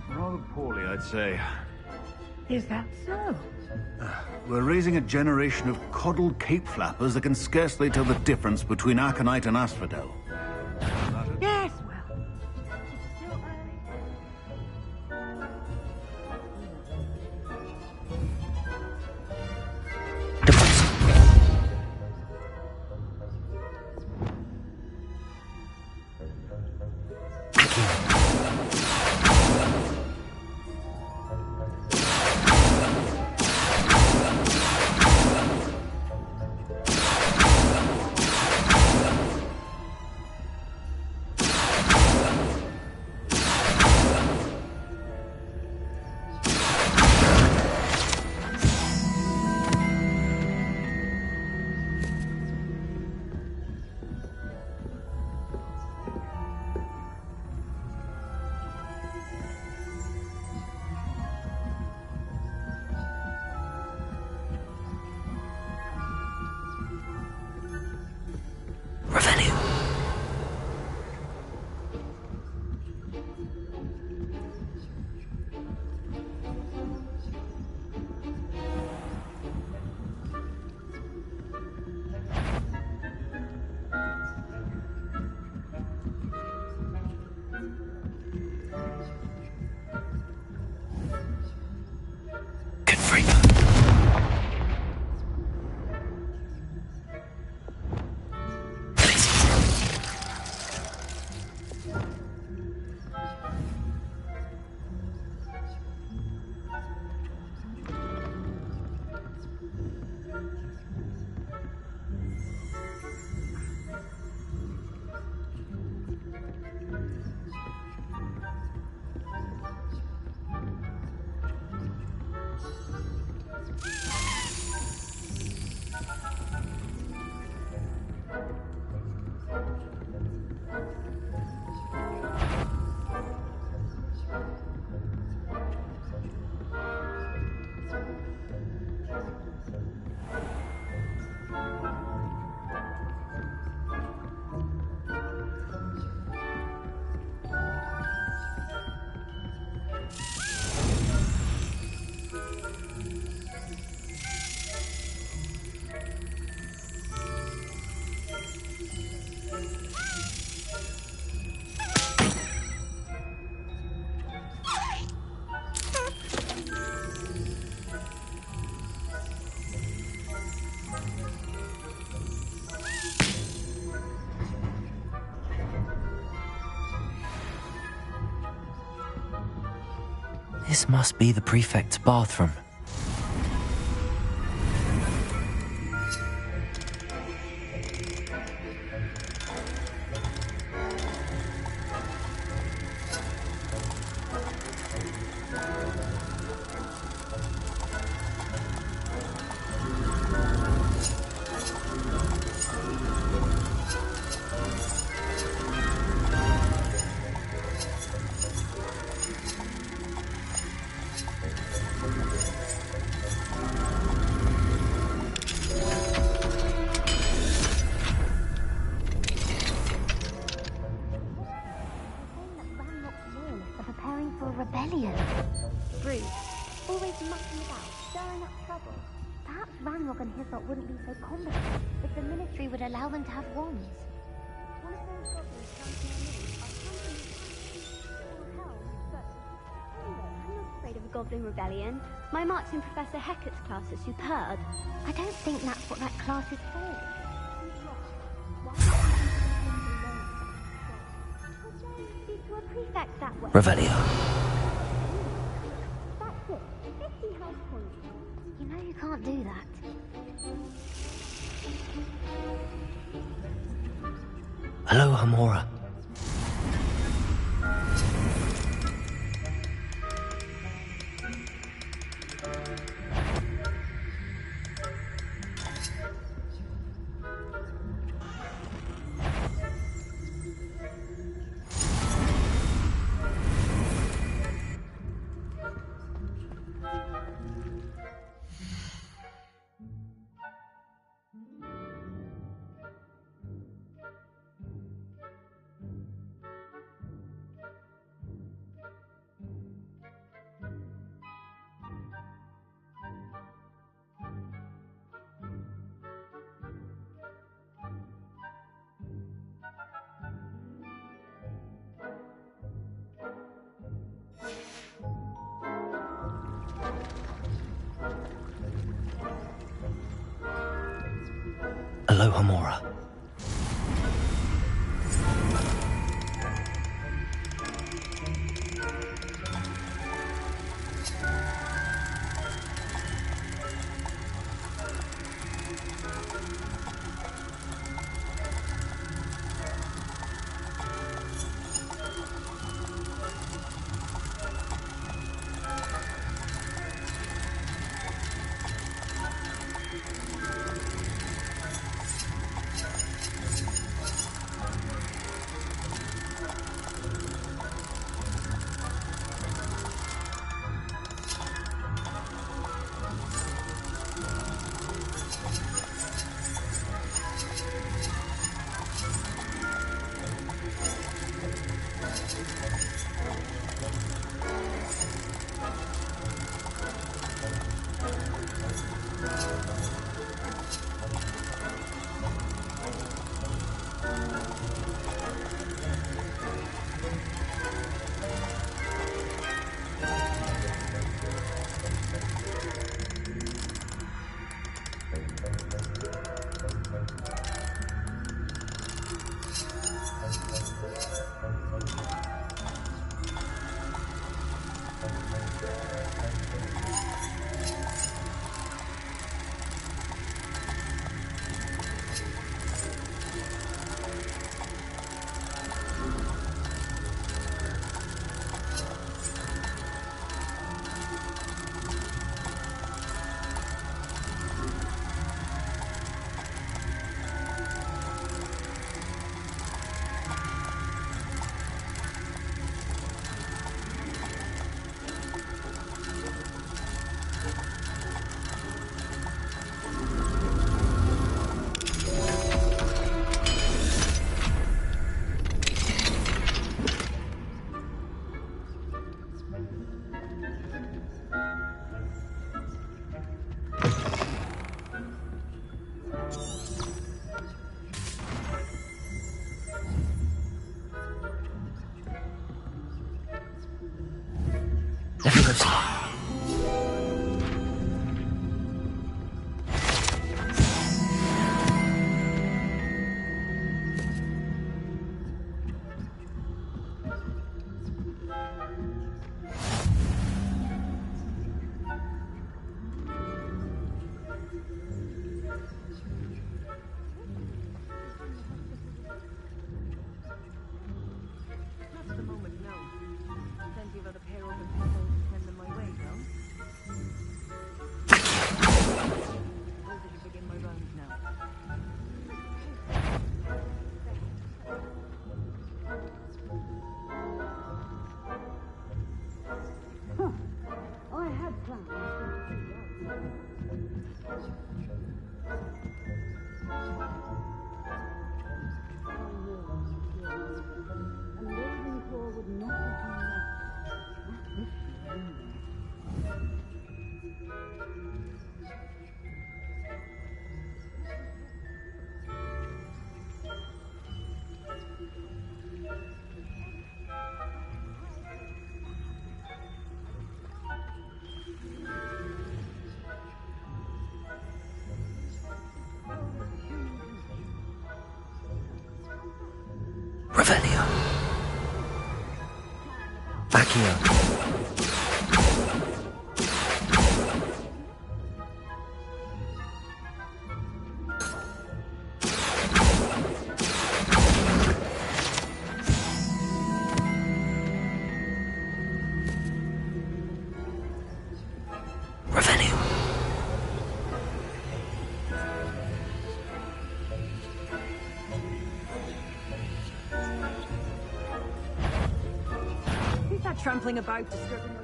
Rather poorly, I'd say. Is that so? We're raising a generation of coddled cape flappers that can scarcely tell the difference between aconite and asphodel. Yes, well. This must be the prefect's bathroom. Wouldn't be so competent if the ministry would allow them to have wands. One of those goblins comes near me. Our company will help, but I'm not afraid of a goblin rebellion. My marks in Professor Hecat's class are superb. I don't think that's what that class is for. Speak to a prefect that way. Revelio. That's it. 50 house points. You know you can't do that. Hello, Hamora. Aloha Mora. Accio. Trampling about, disturbing my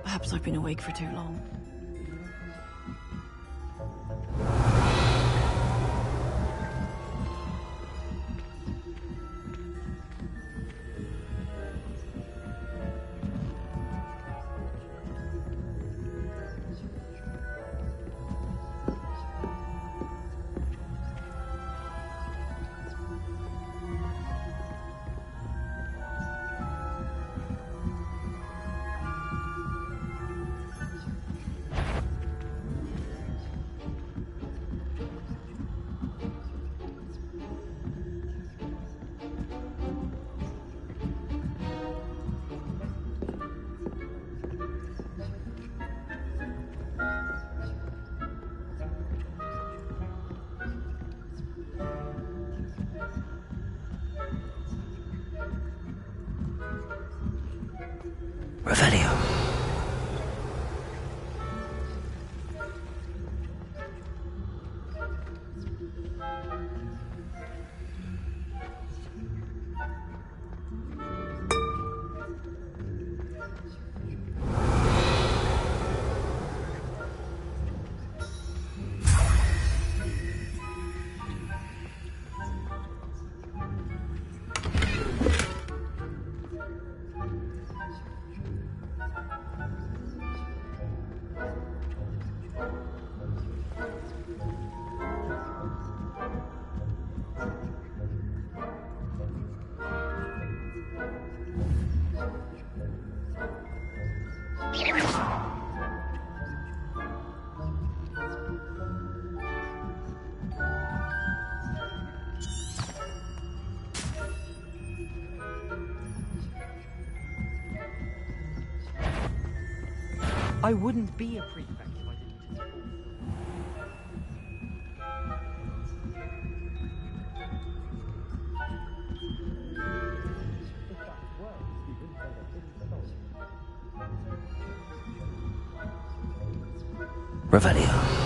Perhaps I've been awake for too long. Revelio. I wouldn't be a prefect if I didn't. Revelio.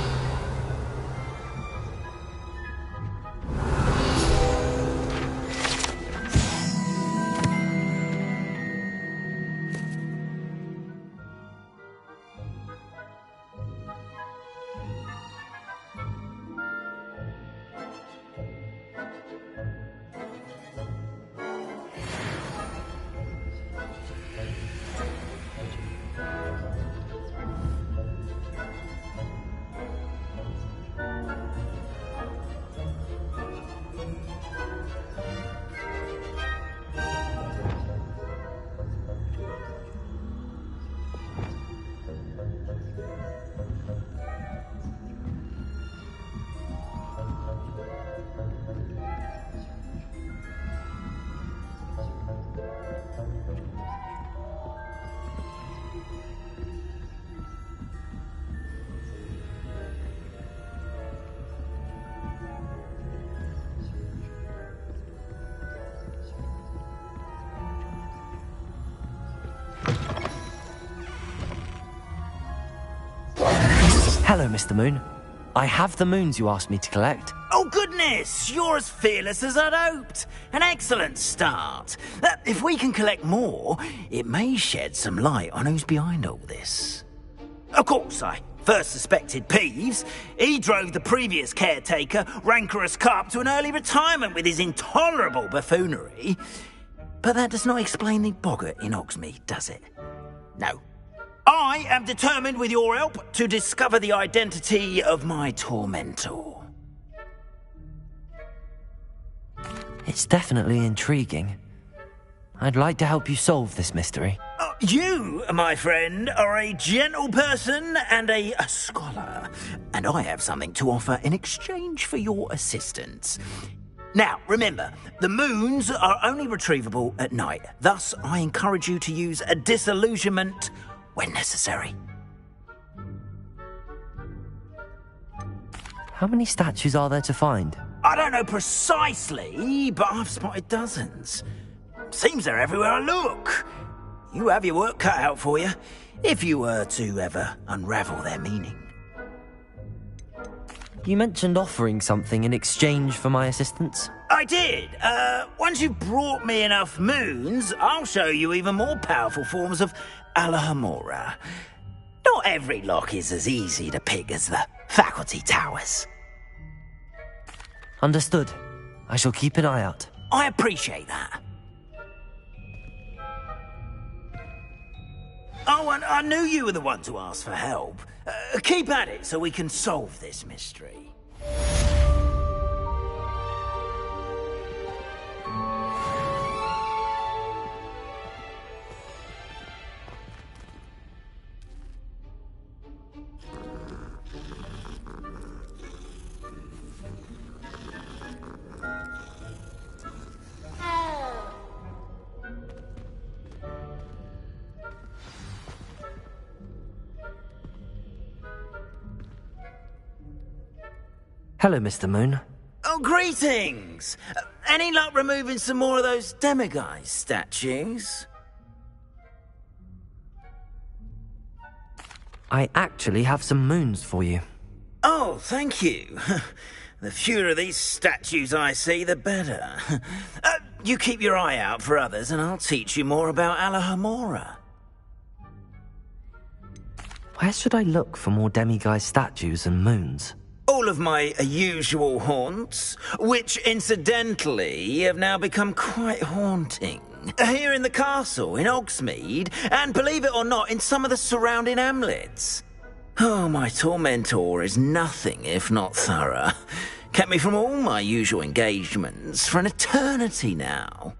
Hello, Mr. Moon. I have the moons you asked me to collect. Oh, goodness! You're as fearless as I'd hoped. An excellent start. If we can collect more, it may shed some light on who's behind all this. Of course, I first suspected Peeves. He drove the previous caretaker, Rancorous Carp, to an early retirement with his intolerable buffoonery. But that does not explain the boggart in Hogsmeade, does it? No. I am determined, with your help, to discover the identity of my tormentor. It's definitely intriguing. I'd like to help you solve this mystery. You, my friend, are a gentle person and a scholar, and I have something to offer in exchange for your assistance. Now, remember, the moons are only retrievable at night. Thus, I encourage you to use a disillusionment when necessary. How many statues are there to find? I don't know precisely, but I've spotted dozens. Seems they're everywhere I look. You have your work cut out for you, if you were to ever unravel their meaning. You mentioned offering something in exchange for my assistance? I did. Once you've brought me enough moons, I'll show you even more powerful forms of Alohomora. Not every lock is as easy to pick as the faculty towers. Understood. I shall keep an eye out. I appreciate that. Oh, and I knew you were the one to ask for help. Keep at it so we can solve this mystery. Hello, Mr. Moon. Oh, greetings! Any luck removing some more of those demiguise statues? I actually have some moons for you. Oh, thank you. The fewer of these statues I see, the better. You keep your eye out for others, and I'll teach you more about Alohomora. Where should I look for more demiguise statues and moons? All of my usual haunts, which incidentally have now become quite haunting. Here in the castle, in Hogsmeade, and believe it or not, in some of the surrounding hamlets. Oh, my tormentor is nothing if not thorough. Kept me from all my usual engagements for an eternity now.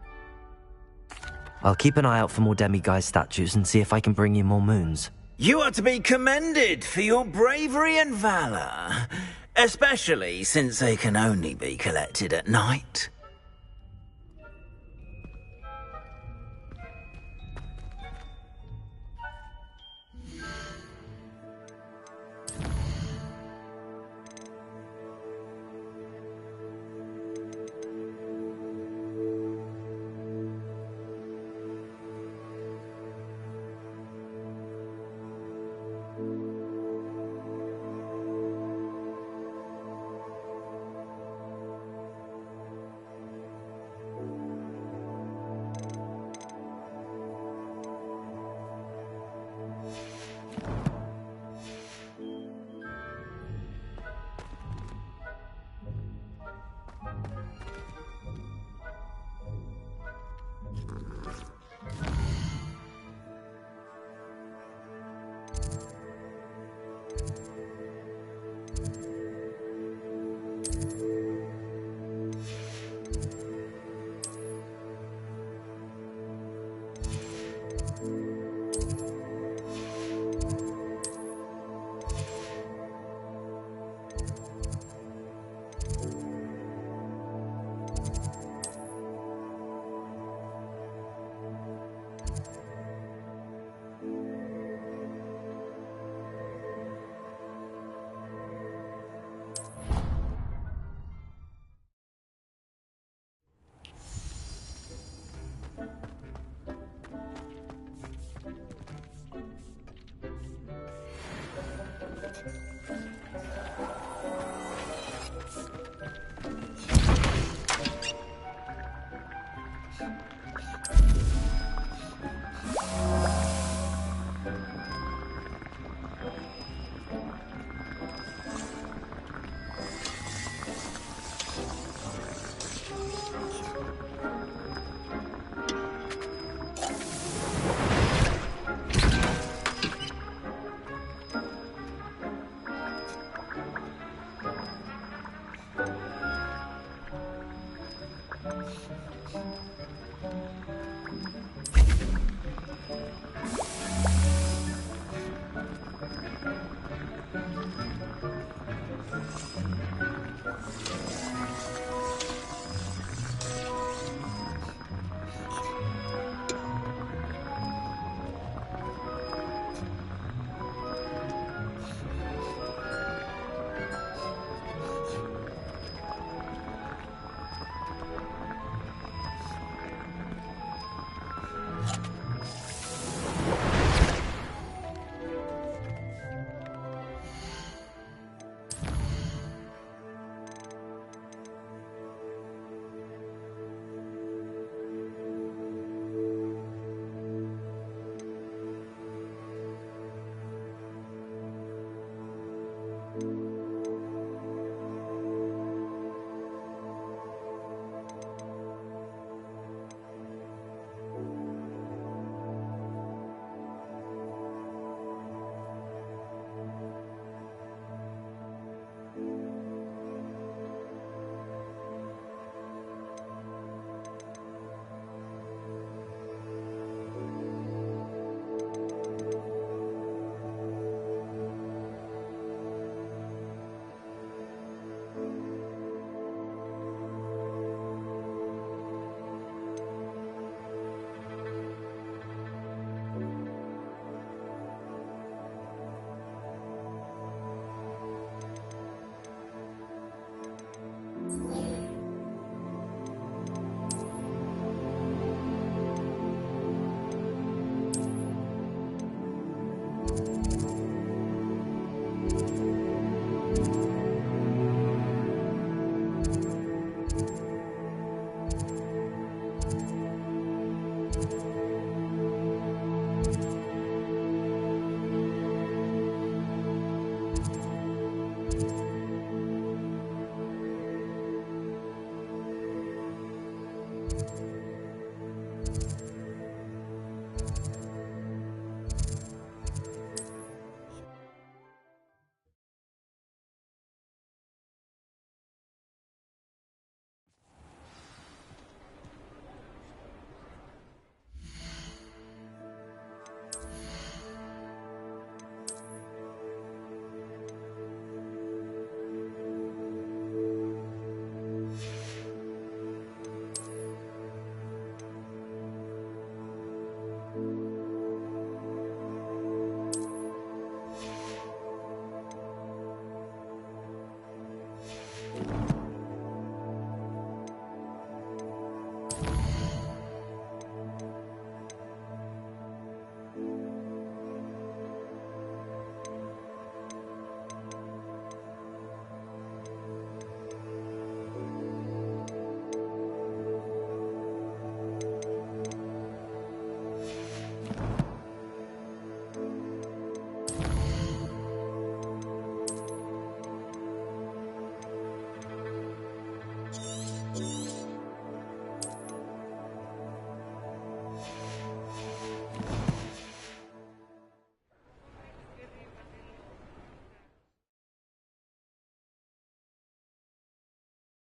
I'll keep an eye out for more demiguise statues and see if I can bring you more moons. You are to be commended for your bravery and valour, especially since they can only be collected at night.